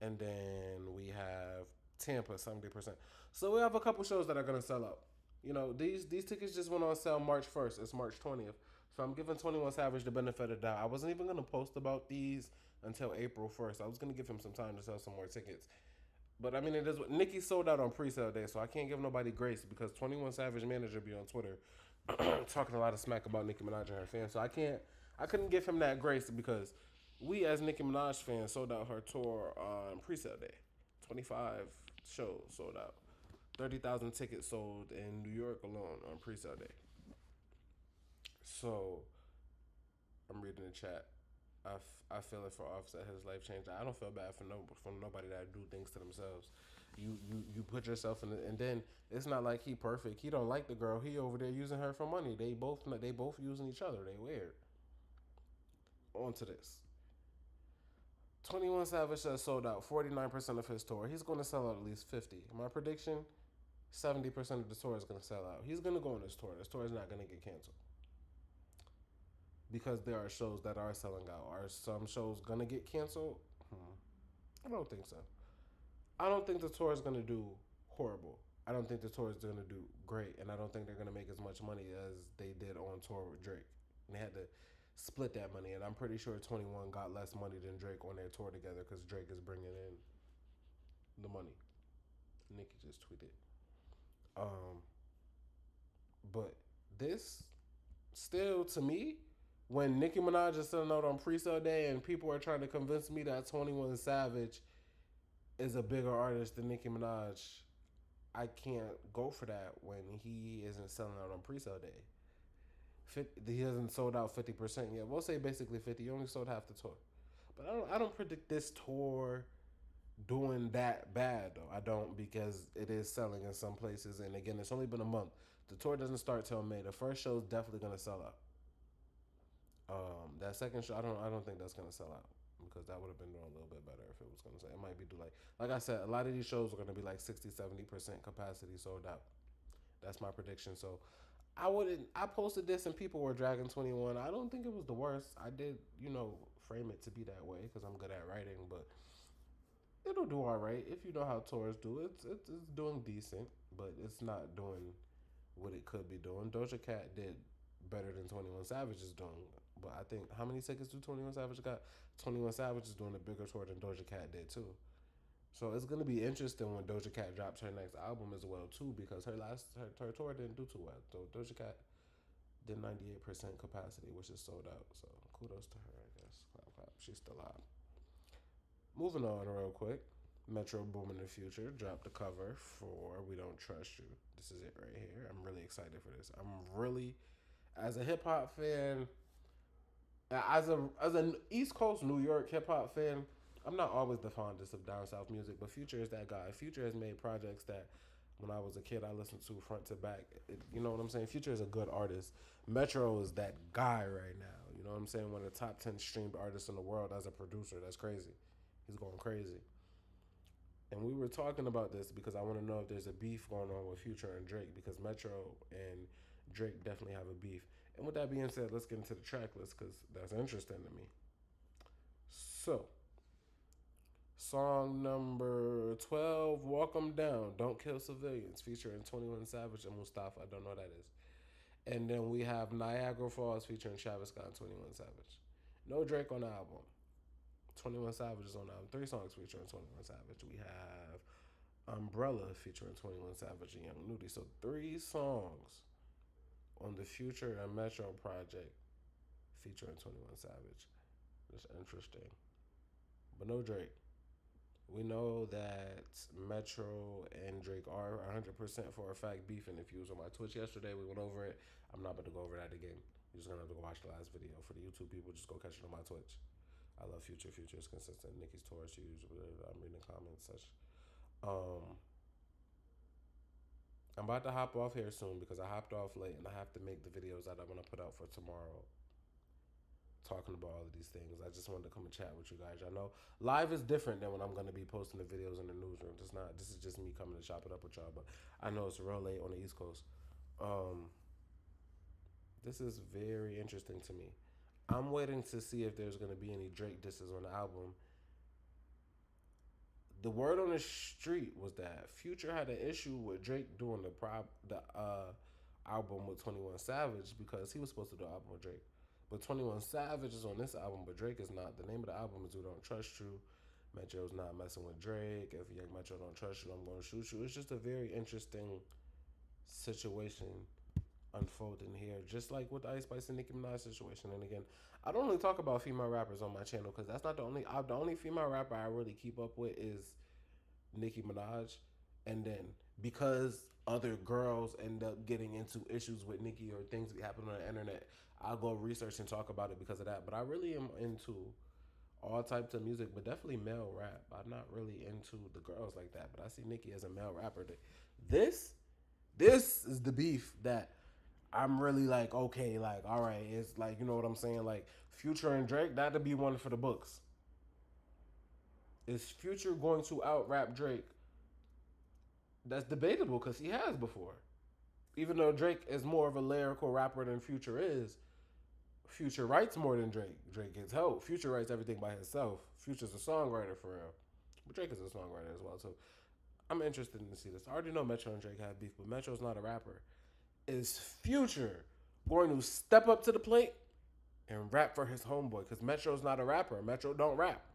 And then we have Tampa, 70%. So we have a couple shows that are going to sell out. You know, these tickets just went on sale March 1st. It's March 20th. So I'm giving 21 Savage the benefit of the doubt. I wasn't even going to post about these until April 1st. I was going to give him some time to sell some more tickets. But I mean, it is what Nicki sold out on pre-sale day, so I can't give nobody grace because 21 Savage manager be on Twitter talking a lot of smack about Nicki Minaj and her fans. So I couldn't give him that grace because we as Nicki Minaj fans sold out her tour on pre-sale day. 25 shows sold out. 30,000 tickets sold in New York alone on pre-sale day. So I'm reading the chat. I feel it for Offset. His life changed. I don't feel bad for nobody that do things to themselves. You put yourself in, and then it's not like he perfect. He don't like the girl. He over there using her for money. They both using each other. They weird. On to this. 21 Savage has sold out 49% of his tour. He's going to sell out at least 50. My prediction, 70% of the tour is going to sell out. He's going to go on this tour. This tour is not going to get canceled. Because there are shows that are selling out. Are some shows going to get canceled? I don't think so. I don't think the tour is going to do horrible. I don't think the tour is going to do great. And I don't think they're going to make as much money as they did on tour with Drake. And they had to split that money. And I'm pretty sure 21 got less money than Drake on their tour together because Drake is bringing in the money. Nicki just tweeted. But this, still, to me, when Nicki Minaj is selling out on pre-sale day and people are trying to convince me that 21 Savage is a bigger artist than Nicki Minaj, I can't go for that when he isn't selling out on pre-sale day. He hasn't sold out 50% yet. We'll say basically 50. He only sold half the tour. But I don't predict this tour doing that bad, though. I don't, because it is selling in some places. And again, it's only been a month. The tour doesn't start till May. The first show is definitely going to sell out. That second show, I don't think that's gonna sell out because that would have been doing a little bit better if it was gonna say. It might be like I said, a lot of these shows are gonna be like 60-70% capacity sold out. That's my prediction. So I posted this and people were dragging 21. I don't think it was the worst. I did, frame it to be that way because I'm good at writing, but it'll do all right if you know how tours do. It's doing decent, but it's not doing what it could be doing. Doja Cat did better than 21 Savage is doing. But I think, how many tickets do 21 Savage got? 21 Savage is doing a bigger tour than Doja Cat did, too. So it's going to be interesting when Doja Cat drops her next album as well, too, because her tour didn't do too well. So Doja Cat did 98% capacity, which is sold out. So kudos to her, I guess. Clap, clap. She's still out. Moving on real quick. Metro Boomin in the Future dropped the cover for We Don't Trust You. This is it right here. I'm really excited for this. As a hip-hop fan, as an East Coast New York hip-hop fan, I'm not always the fondest of down south music, but Future is that guy. Future has made projects that when I was a kid I listened to front to back. You know what I'm saying? Future is a good artist. Metro is that guy right now. You know what I'm saying? One of the top 10 streamed artists in the world as a producer. That's crazy. He's going crazy. And we were talking about this because I want to know if there's a beef going on with Future and Drake, because Metro and Drake definitely have a beef. And with that being said, let's get into the track list because that's interesting to me. So, song number 12, Walk 'Em Down, Don't Kill Civilians, featuring 21 Savage and Mustafa. I don't know what that is. And then we have Niagara Falls featuring Travis Scott and 21 Savage. No Drake on the album. 21 Savage is on the album. 3 songs featuring 21 Savage. We have Umbrella featuring 21 Savage and Young Nudy. So 3 songs on the Future and Metro project featuring 21 Savage. That's interesting. But no Drake. We know that Metro and Drake are 100% for a fact beefing. If you was on my Twitch yesterday, we went over it. I'm not about to go over that again. You're just going to have to go watch the last video. For the YouTube people, just go catch it on my Twitch. I love Future. Future is consistent. Nicki's tour is huge. I'm reading the comments, such. I'm about to hop off here soon because I hopped off late and I have to make the videos that I'm going to put out for tomorrow talking about all of these things. I just wanted to come and chat with you guys. I know live is different than when I'm going to be posting the videos in the newsroom. This is just me coming to chop it up with y'all, but I know it's real late on the East Coast. This is very interesting to me. I'm waiting to see if there's going to be any Drake disses on the album. the word on the street was that Future had an issue with Drake doing the album with 21 Savage because he was supposed to do an album with Drake. But 21 Savage is on this album, but Drake is not. The name of the album is Who Don't Trust You. Metro's not messing with Drake. If Young Metro don't trust you, I'm going to shoot you. It's just a very interesting situation unfolding here, just like with the Ice Spice and Nicki Minaj situation. And again, I don't really talk about female rappers on my channel because that's not the only female rapper I really keep up with is Nicki Minaj. And then because other girls end up getting into issues with Nicki or things that happen on the internet, I'll go research and talk about it because of that. But I really am into all types of music, but definitely male rap. I'm not really into the girls like that, but I see Nicki as a male rapper. This is the beef that I'm really like, okay, like, all right, it's like, you know what I'm saying? Like, Future and Drake, that'd be one for the books. Is Future going to out-rap Drake? That's debatable because he has before. Even though Drake is more of a lyrical rapper than Future is, Future writes more than Drake. Drake gets help. Future writes everything by himself. Future's a songwriter for real. But Drake is a songwriter as well, so I'm interested in to see this. I already know Metro and Drake have beef, but Metro's not a rapper. Is Future going to step up to the plate and rap for his homeboy? Because Metro's not a rapper. Metro don't rap.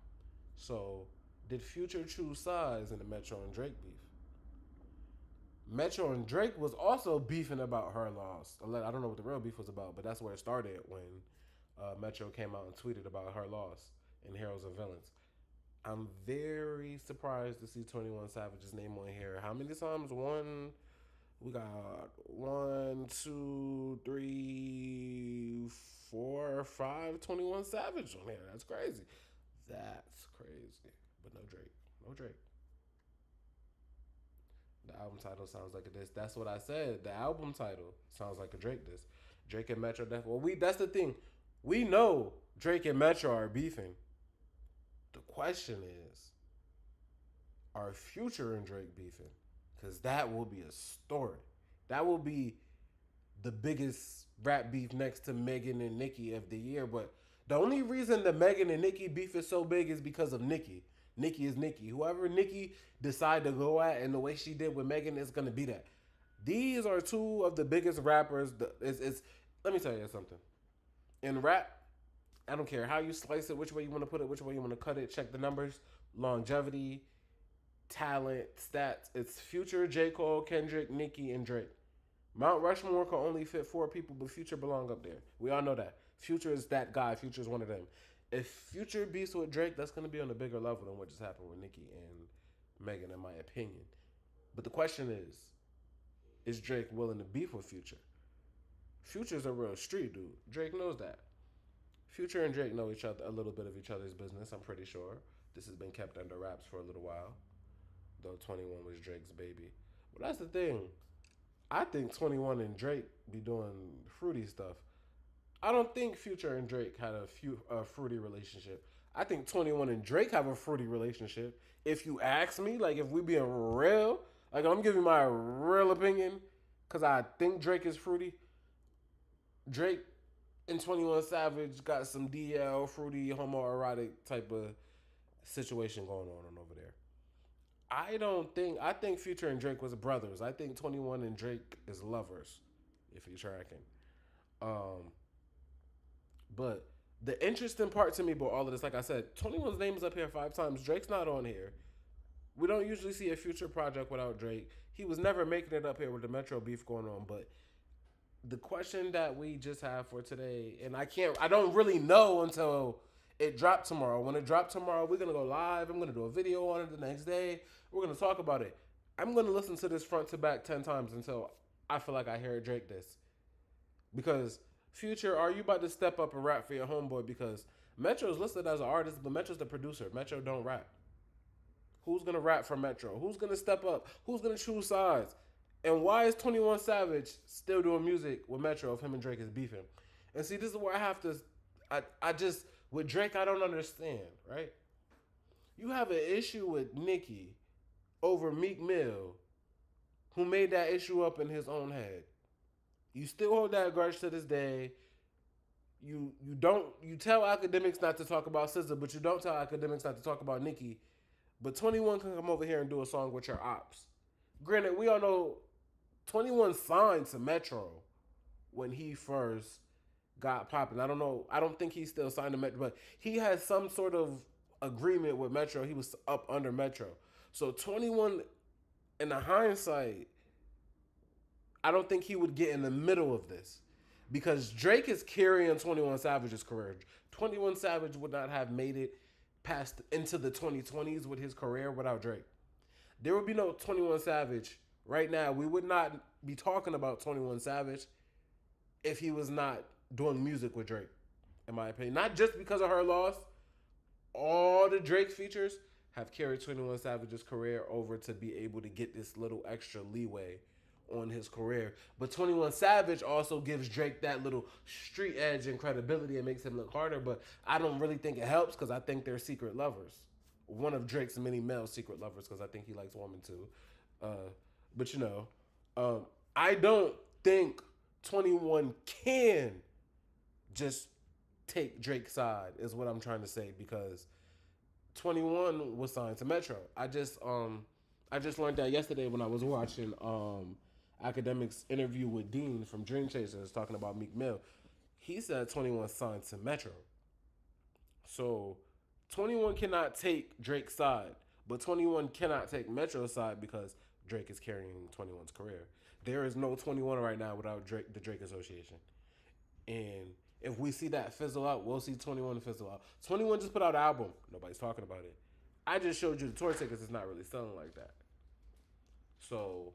So, did Future choose sides in the Metro and Drake beef? Metro and Drake was also beefing about Her Loss. I don't know what the real beef was about, but that's where it started when Metro came out and tweeted about Her Loss in Heroes and Villains. I'm very surprised to see 21 Savage's name on here. How many times? We got 1, 2, 3, 4, 5, 21 Savage on here. That's crazy. That's crazy. But no Drake. No Drake. The album title sounds like a diss. That's what I said. The album title sounds like a Drake diss. Drake and Metro that's the thing. We know Drake and Metro are beefing. The question is, are Future and Drake beefing? Because that will be a story. That will be the biggest rap beef next to Megan and Nicki of the year. But the only reason the Megan and Nicki beef is so big is because of Nicki. Nicki is Nicki. Whoever Nicki decide to go at and the way she did with Megan is going to be that. These are two of the biggest rappers. Let me tell you something. In rap, I don't care how you slice it, which way you want to put it, which way you want to cut it. Check the numbers, longevity, talent, stats. It's Future, J. Cole, Kendrick, Nicki, and Drake. Mount Rushmore can only fit 4 people, but Future belong up there. We all know that. Future is that guy. Future is one of them. If Future beats with Drake, that's going to be on a bigger level than what just happened with Nicki and Megan, in my opinion. But the question is Drake willing to beef with Future? Future's a real street dude. Drake knows that. Future and Drake know each other, a little bit of each other's business, I'm pretty sure. This has been kept under wraps for a little while, though 21 was Drake's baby. But that's the thing. I think 21 and Drake be doing fruity stuff. I don't think Future and Drake had a fruity relationship. I think 21 and Drake have a fruity relationship. If you ask me, like if we being real, like I'm giving my real opinion, because I think Drake is fruity. Drake and 21 Savage got some DL, fruity, homoerotic type of situation going on over there. I think Future and Drake was brothers. I think 21 and Drake is lovers, if you're tracking. But the interesting part to me about all of this, like I said, 21's name is up here 5 times. Drake's not on here. We don't usually see a Future project without Drake. He was never making it up here with the Metro beef going on. But the question that we just have for today, and I don't really know until it dropped tomorrow. When it dropped tomorrow, we're going to go live. I'm going to do a video on it the next day. We're going to talk about it. I'm going to listen to this front to back 10 times until I feel like I hear Drake this. Because Future, are you about to step up and rap for your homeboy? Because Metro's listed as an artist, but Metro's the producer. Metro don't rap. Who's going to rap for Metro? Who's going to step up? Who's going to choose sides? And why is 21 Savage still doing music with Metro if him and Drake is beefing? And see, this is where I have to, with Drake, I don't understand, right? You have an issue with Nicki over Meek Mill, who made that issue up in his own head. You still hold that grudge to this day. You tell academics not to talk about SZA, but you don't tell academics not to talk about Nicki. But 21 can come over here and do a song with your ops. Granted, we all know 21 signed to Metro when he first got popping. I don't know. I don't think he's still signed to Metro, but he had some sort of agreement with Metro. He was up under Metro. So 21, in the hindsight, I don't think he would get in the middle of this because Drake is carrying 21 Savage's career. 21 Savage would not have made it past into the 2020s with his career without Drake. There would be no 21 Savage right now. We would not be talking about 21 Savage if he was not doing music with Drake, in my opinion. Not just because of Her Loss. All the Drake features have carried 21 Savage's career over to be able to get this little extra leeway on his career. But 21 Savage also gives Drake that little street edge and credibility and makes him look harder. But I don't really think it helps because I think they're secret lovers. One of Drake's many male secret lovers because I think he likes women too. But you know, I don't think 21 can just take Drake's side is what I'm trying to say because 21 was signed to Metro. I just learned that yesterday when I was watching Academic's interview with Dean from Dream Chasers talking about Meek Mill. He said 21 signed to Metro. So 21 cannot take Drake's side, but 21 cannot take Metro's side because Drake is carrying 21's career. There is no 21 right now without Drake, the Drake Association. And if we see that fizzle out, we'll see 21 fizzle out. 21 just put out an album. Nobody's talking about it. I just showed you the tour tickets. It's not really selling like that. So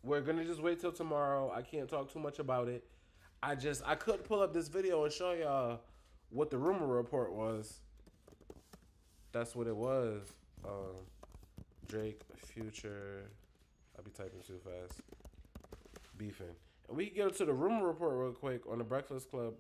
we're going to just wait till tomorrow. I can't talk too much about it. I could pull up this video and show y'all what the rumor report was. That's what it was. Drake, Future. I'll be typing too fast. Beefing. And we can get into the rumor report real quick on the Breakfast Club.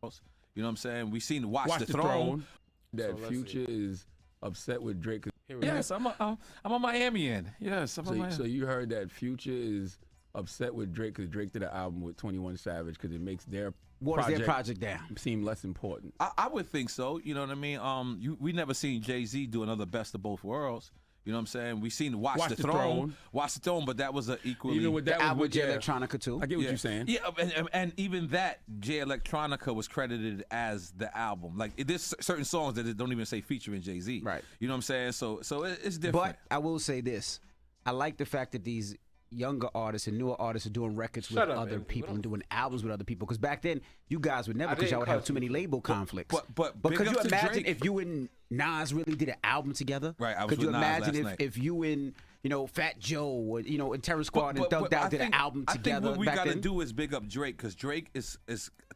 You know what I'm saying? We seen Watch the Throne. That So Future is upset with Drake. Yes, I'm a Miamian. Yes, I'm a Miami. So you heard that Future is upset with Drake because Drake did an album with 21 Savage because it makes their project down seem less important. I would think so. You know what I mean? We never seen Jay-Z do another Best of Both Worlds. You know what I'm saying? We seen Watch the Throne, but that was an equally... Even with that the album with Jay Electronica too. I get what you're saying. Yeah, and even that, Jay Electronica was credited as the album. Like, there's certain songs that don't even say featuring Jay-Z. Right. You know what I'm saying? So it's different. But I will say this. I like the fact that these younger artists and newer artists are doing records with other people and doing albums with other people. Because back then, you guys would never, because y'all would have too many label conflicts. But could you imagine Drake, if you and Nas really did an album together? Right, I was could with you Nas imagine last night. if you and Fat Joe or and Terror Squad and Thugged Out did an album together? I think what we back gotta then? do is big up Drake because Drake is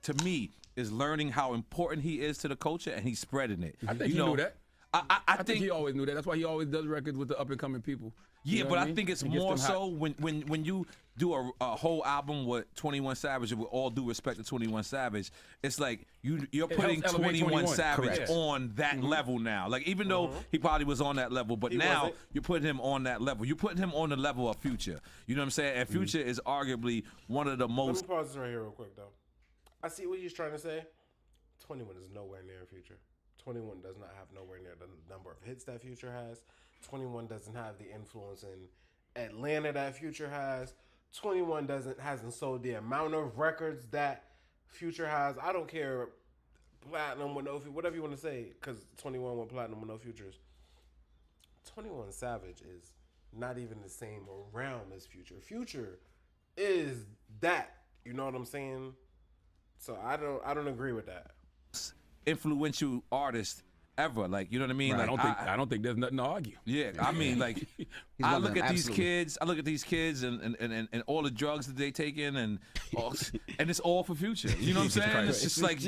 to me is learning how important he is to the culture and he's spreading it. I think he knew that. I think he always knew that. That's why he always does records with the up and coming people. Yeah, You know but what I mean? think it's He gets more them so when you do a whole album with 21 Savage, and with all due respect to 21 Savage, it's like you're putting helps elevate 21 Savage Correct. on that level now. Like even though he probably was on that level, but now wasn't. you're putting him on that level. You're putting him on the level of Future. You know what I'm saying? And Future is arguably one of the Let most. me pause this right here real quick, though. I see what he's trying to say. 21 is nowhere near Future. 21 does not have nowhere near the number of hits that Future has. 21 doesn't have the influence in Atlanta that Future has. 21 hasn't sold the amount of records that Future has. I don't care, platinum with no, whatever you want to say, because 21 went platinum with no futures. 21 Savage is not even the same realm as Future. Future is that. You know what I'm saying? So I don't agree with that. Influential artist ever, like you know what I mean? Right, Like I don't think there's nothing to argue. Yeah, I mean, like I look at these kids. I look at these kids and all the drugs that they taking and it's all for Future. You know what I'm saying? Christ. It's just like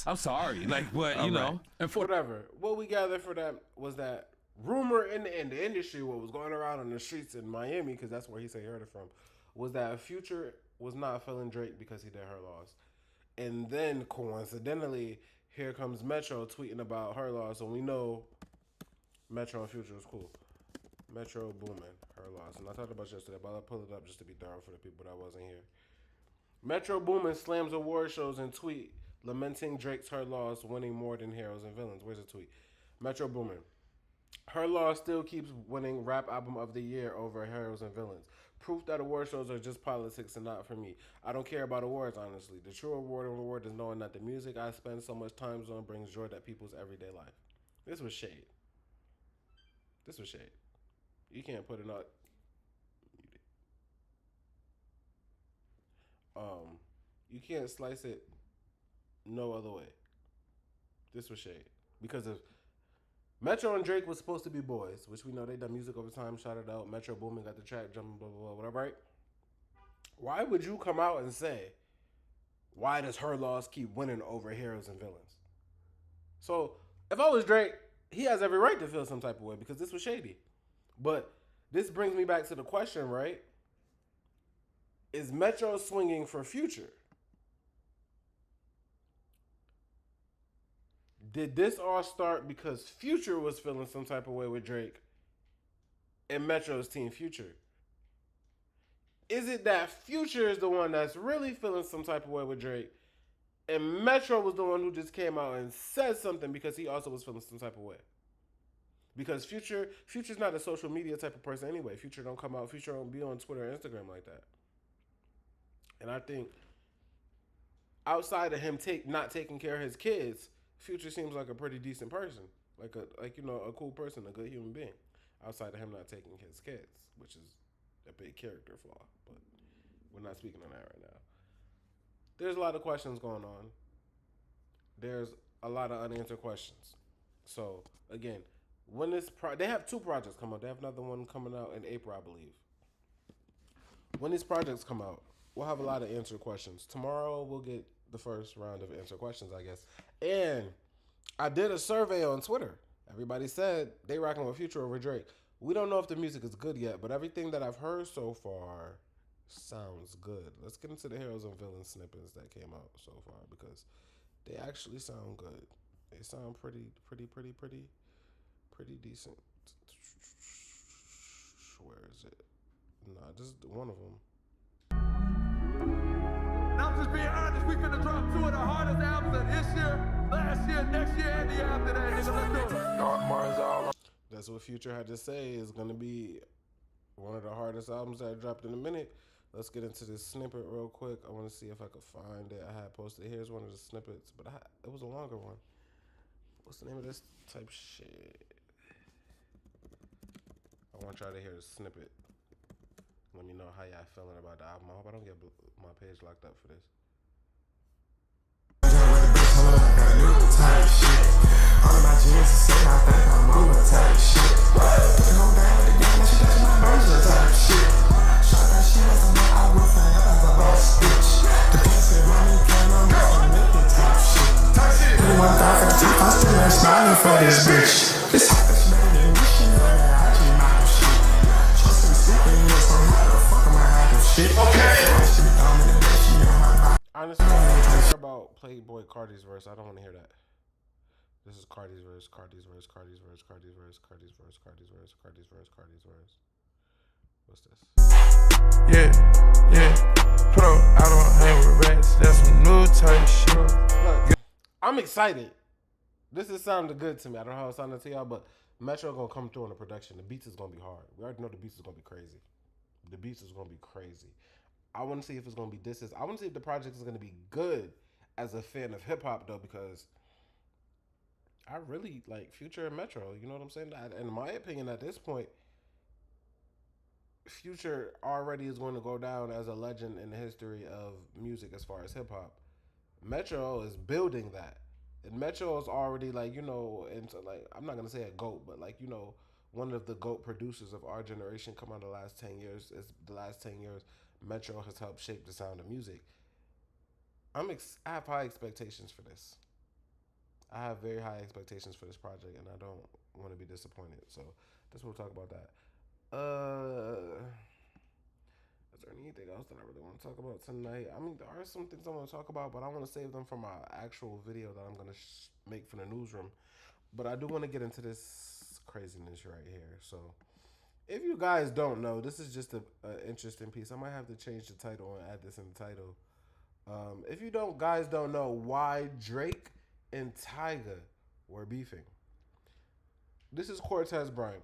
I'm sorry, like but you know. And for whatever, what we gathered for that was that rumor in the industry, what was going around on the streets in Miami, because that's where he said he heard it from, was that Future was not feeling Drake because he did Her Loss, and then coincidentally, here comes Metro tweeting about Her Loss, and we know Metro and Future was cool. Metro booming, Her Loss, and I talked about it yesterday, but I'll pull it up just to be thorough for the people that wasn't here. Metro Boomin slams award shows and tweet lamenting Drake's Her Loss winning more than Heroes and Villains. Where's the tweet? Metro Boomin. Her Law still keeps winning Rap Album of the Year over Heroes and Villains. Proof that award shows are just politics and not for me. I don't care about awards, honestly. The true award is knowing that the music I spend so much time on brings joy to people's everyday life. This was shade. This was shade. You can't put it out. You can't slice it no other way. This was shade. Because if Metro and Drake was supposed to be boys, which we know they done music over time, shout it out. Metro Boomin got the track, jumping, blah, blah, blah, whatever, right? Why would you come out and say, why does Her Laws keep winning over Heroes and Villains? So, if I was Drake, he has every right to feel some type of way because this was shady. But this brings me back to the question, right? Is Metro swinging for Future? Did this all start because Future was feeling some type of way with Drake and Metro's Team Future? Is it that Future is the one that's really feeling some type of way with Drake and Metro was the one who just came out and said something because he also was feeling some type of way? Because Future's not a social media type of person anyway. Future don't come out. Future don't be on Twitter or Instagram like that. And I think outside of him not taking care of his kids, Future seems like a pretty decent person, like a cool person, a good human being. Outside of him not taking his kids, which is a big character flaw, but we're not speaking on that right now. There's a lot of questions going on. There's a lot of unanswered questions. So again, when they have 2 projects come out. They have another one coming out in April, I believe. When these projects come out, we'll have a lot of answered questions. Tomorrow we'll get the first round of answer questions, I guess. And I did a survey on Twitter. Everybody said they rocking with Future over Drake. We don't know if the music is good yet, but everything that I've heard so far sounds good. Let's get into the Heroes and Villains snippets that came out so far because they actually sound good. They sound pretty decent. Where is it? Nah, just one of them. And I'm just being honest, we finna drop 2 of the hardest albums of this year, last year, next year, and the year after that, nigga. Let's do it. Dark Mars all. That's what Future had to say is gonna be one of the hardest albums that dropped in a minute. Let's get into this snippet real quick. I want to see if I could find it. I had posted. Here's one of the snippets, but it was a longer one. What's the name of this type shit? I want y'all to hear the snippet. Let me know how y'all feeling about the album. I hope I don't get my page locked up for this. All of my jeans are saying I think I'm on the type shit. Put on down with the game, she touch my version type shit. Shot that shit as I know I will forever as a boss bitch. The pussy money can on me, I'm making type shit. 31,000 teeth, I'm still ain't smiling for this bitch. This hot bitch better than wishing on that IG model shit. Trust me, sleeping in this one, how the fuck am I hiding shit? Okay. Honestly, I don't care about Playboy Cardi's verse. I don't want to hear that. This is Cardi's verse, Cardi's verse, Cardi's verse, Cardi's verse, Cardi's verse, Cardi's verse, Cardi's verse, Cardi's verse. What's this? Yeah. Put on, I don't hang with rats. That's some new type shit. Look, I'm excited. This is sounding good to me. I don't know how it sounded to y'all, but Metro gonna come through on the production. The beats is gonna be hard. We already know the beats is gonna be crazy. The beats is gonna be crazy. I want to see if it's gonna be disses. I want to see if the project is gonna be good as a fan of hip hop though, because I really like Future and Metro. You know what I'm saying? In my opinion, at this point, Future already is going to go down as a legend in the history of music as far as hip hop. Metro is building that. And Metro is already like, into like, I'm not going to say a GOAT, but like, one of the GOAT producers of our generation come out the last 10 years. The last 10 years, Metro has helped shape the sound of music. I have high expectations for this. I have very high expectations for this project, and I don't want to be disappointed. So that's what we'll talk about that. Is there anything else that I really want to talk about tonight? I mean, there are some things I want to talk about, but I want to save them for my actual video that I'm going to make for the newsroom. But I do want to get into this craziness right here. So if you guys don't know, this is just an interesting piece. I might have to change the title and add this in the title. If you guys don't know why Drake and Tyga were beefing. This is Cortez Bryant.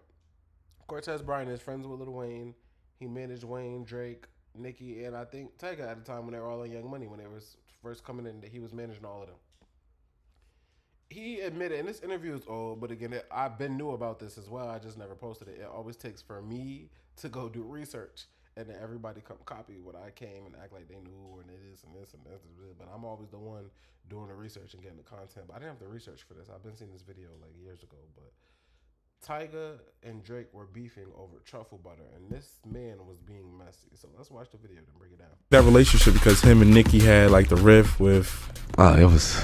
Cortez Bryant is friends with Lil Wayne. He managed Wayne, Drake, Nicki, and I think Tyga at the time when they were all on Young Money, when they was first coming in, that he was managing all of them. He admitted, and this interview is old, but again, I've been new about this as well. I just never posted it. It always takes for me to go do research, and then everybody come copy what I came and act like they knew, and this and this and this. But I'm always the one doing the research and getting the content. But I didn't have the research for this. I've been seeing this video like years ago, but Tyga and Drake were beefing over truffle butter, and this man was being messy. So let's watch the video and break it down. That relationship, because him and Nicki had like the riff with. Oh, it was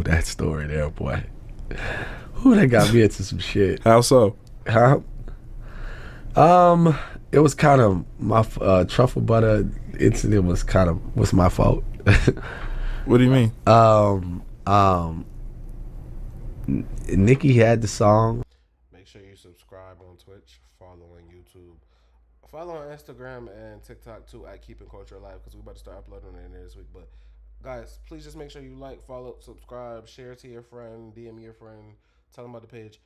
that story there, boy. That got me into some shit. How so? Huh? It was kind of my truffle butter incident was my fault. What do you mean? Nicki had the song. Make sure you subscribe on Twitch, follow on YouTube, follow on Instagram and TikTok too at Keeping Culture Alive, because we about to start uploading it in there this week. But guys, please just make sure you like, follow, subscribe, share to your friend, DM your friend, tell them about the page.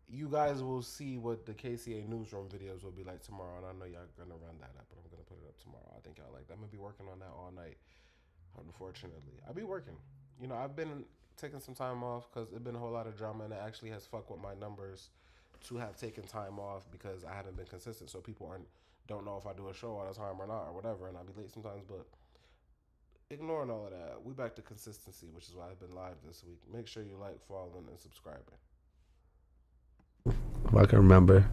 You guys will see what the KCA Newsroom videos will be like tomorrow, and I know y'all gonna run that up, but I'm gonna put it up tomorrow. I think y'all like that. I'm gonna be working on that all night. Unfortunately, I'll be working. You know, I've been taking some time off because it's been a whole lot of drama, and it actually has fucked with my numbers to have taken time off because I haven't been consistent. So people don't know if I do a show all the time or not or whatever, and I'll be late sometimes. But ignoring all of that, we back to consistency, which is why I've been live this week. Make sure you like, following, and subscribing. If I can remember,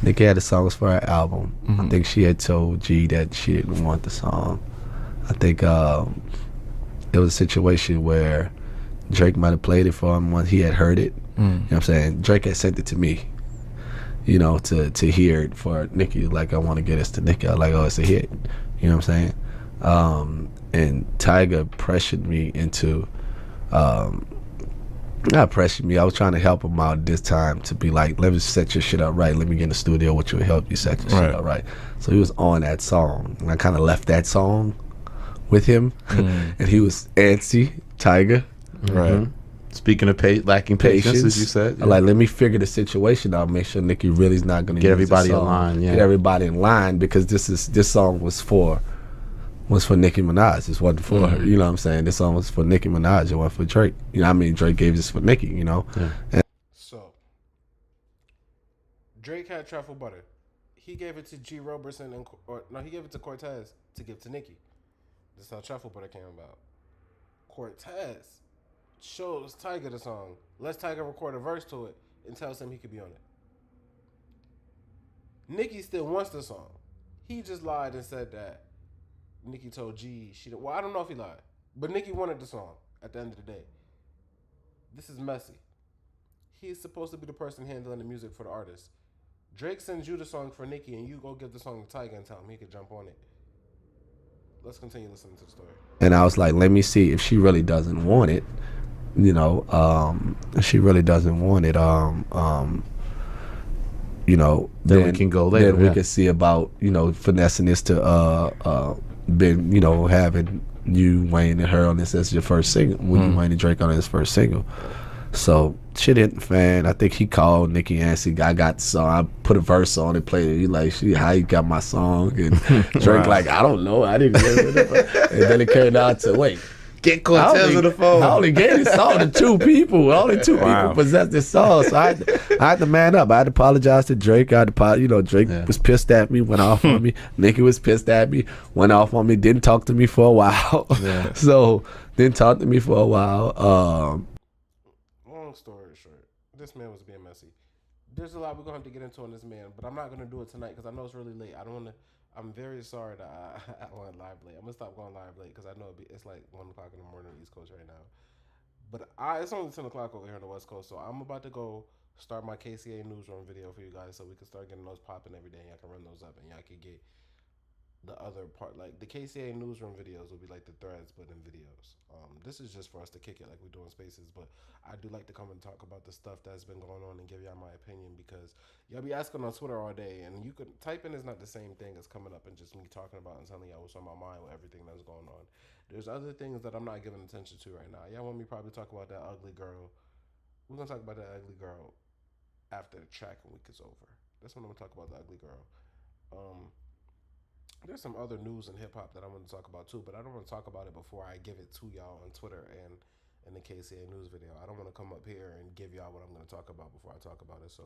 Nicki had the songs for her album. I think she had told G that she didn't want the song. I think it was a situation where Drake might have played it for him once he had heard it. You know what I'm saying? Drake had sent it to me, you know, to hear it for Nicki. Like, I want to get this to Nicki. I was like, oh, it's a hit. You know what I'm saying? And Tyga pressured me into, not pressured me, I was trying to help him out this time to be like, let me set your shit up right. Let me get in the studio with you and help you set your shit up right. So he was on that song. And I kind of left that song with him. And he was antsy, Tyga. Right. Speaking of lacking patience, as you said. Yeah. Like, let me figure the situation out, make sure Nicki really's not going to get everybody in line. Yeah. Get everybody in line, because this song was for Nicki Minaj. This wasn't for her. You know what I'm saying? This song was for Nicki Minaj. It wasn't for Drake. You know what I mean? Drake gave this for Nicki, you know? Yeah. So, Drake had truffle butter. He gave it to G. Roberson, he gave it to Cortez to give to Nicki. This is how truffle butter came about. Cortez shows Tyga the song, lets Tyga record a verse to it, and tells him he could be on it. Nicki still wants the song. He just lied and said that Nicki told G I don't know if he lied, but Nicki wanted the song at the end of the day. This is messy. He's supposed to be the person handling the music for the artist. Drake sends you the song for Nicki, and you go give the song to Tyga and tell him he could jump on it. Let's continue listening to the story. And I was like, let me see if she really doesn't want it. You know, if she really doesn't want it, you know, then we can go later. Then we can see about, you know, finessing this to been, you know, having you, Wayne, and her on this as your first single. When you, Wayne, and Drake on his first single. So shit hit the fan. I think he called Nicki and said, I got the song. I put a verse on it, played it. He like, how you got my song? And Drake like, I don't know. I didn't get it. And then it came out to, wait, get Cortez on the phone. I only gave this song to 2 people. Only 2 people possessed this song. So I had to man up. I had to apologize to Drake. You know, Drake was pissed at me, went off on me. Nicki was pissed at me, went off on me, didn't talk to me for a while. So didn't talk to me for a while. Long story short, this man was being messy. There's a lot we're going to have to get into on this man, but I'm not going to do it tonight because I know it's really late. I don't want to. I'm very sorry that I went live late. I'm going to stop going live late because I know it's like 1 o'clock in the morning on the East Coast right now. But it's only 10 o'clock over here on the West Coast, so I'm about to go start my KCA Newsroom video for you guys so we can start getting those popping every day and y'all can run those up and y'all can get the other part. Like, the KCA Newsroom videos will be like the threads, but in videos. This is just for us to kick it like we do in Spaces, but I do like to come and talk about the stuff that's been going on and give y'all my opinion because y'all be asking on Twitter all day, and you could typing is not the same thing as coming up and just me talking about and telling y'all what's on my mind with everything that's going on. There's other things that I'm not giving attention to right now. Y'all want me to probably talk about that ugly girl. We're gonna talk about that ugly girl after the tracking week is over. That's when I'm gonna talk about the ugly girl. There's some other news in hip hop that I want to talk about too, but I don't want to talk about it before I give it to y'all on Twitter and in the KCA news video. I don't want to come up here and give y'all what I'm going to talk about before I talk about it. So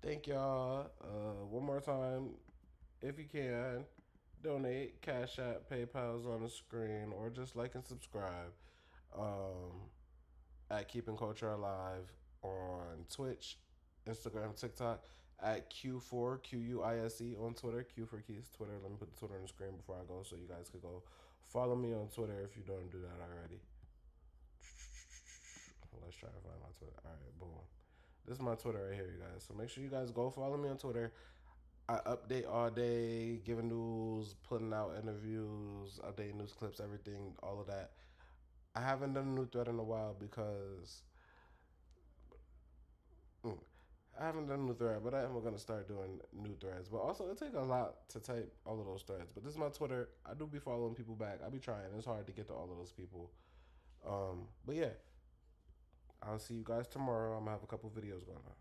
thank y'all. One more time, if you can, donate. Cash App, PayPal's on the screen, or just like and subscribe at Keeping Culture Alive on Twitch, Instagram, TikTok, at Q4 QUISE on Twitter. Q for Keys Twitter. Let me put the Twitter on the screen before I go so you guys could go follow me on Twitter if you don't do that already. Let's try to find my Twitter. All right, boom. This is my Twitter right here, you guys. So make sure you guys go follow me on Twitter. I update all day, giving news, putting out interviews, updating news clips, everything, all of that. I haven't done a new thread in a while because I haven't done a new thread, but I am going to start doing new threads. But also, it takes a lot to type all of those threads. But this is my Twitter. I do be following people back. I be trying. It's hard to get to all of those people. But yeah, I'll see you guys tomorrow. I'm going to have a couple videos going on.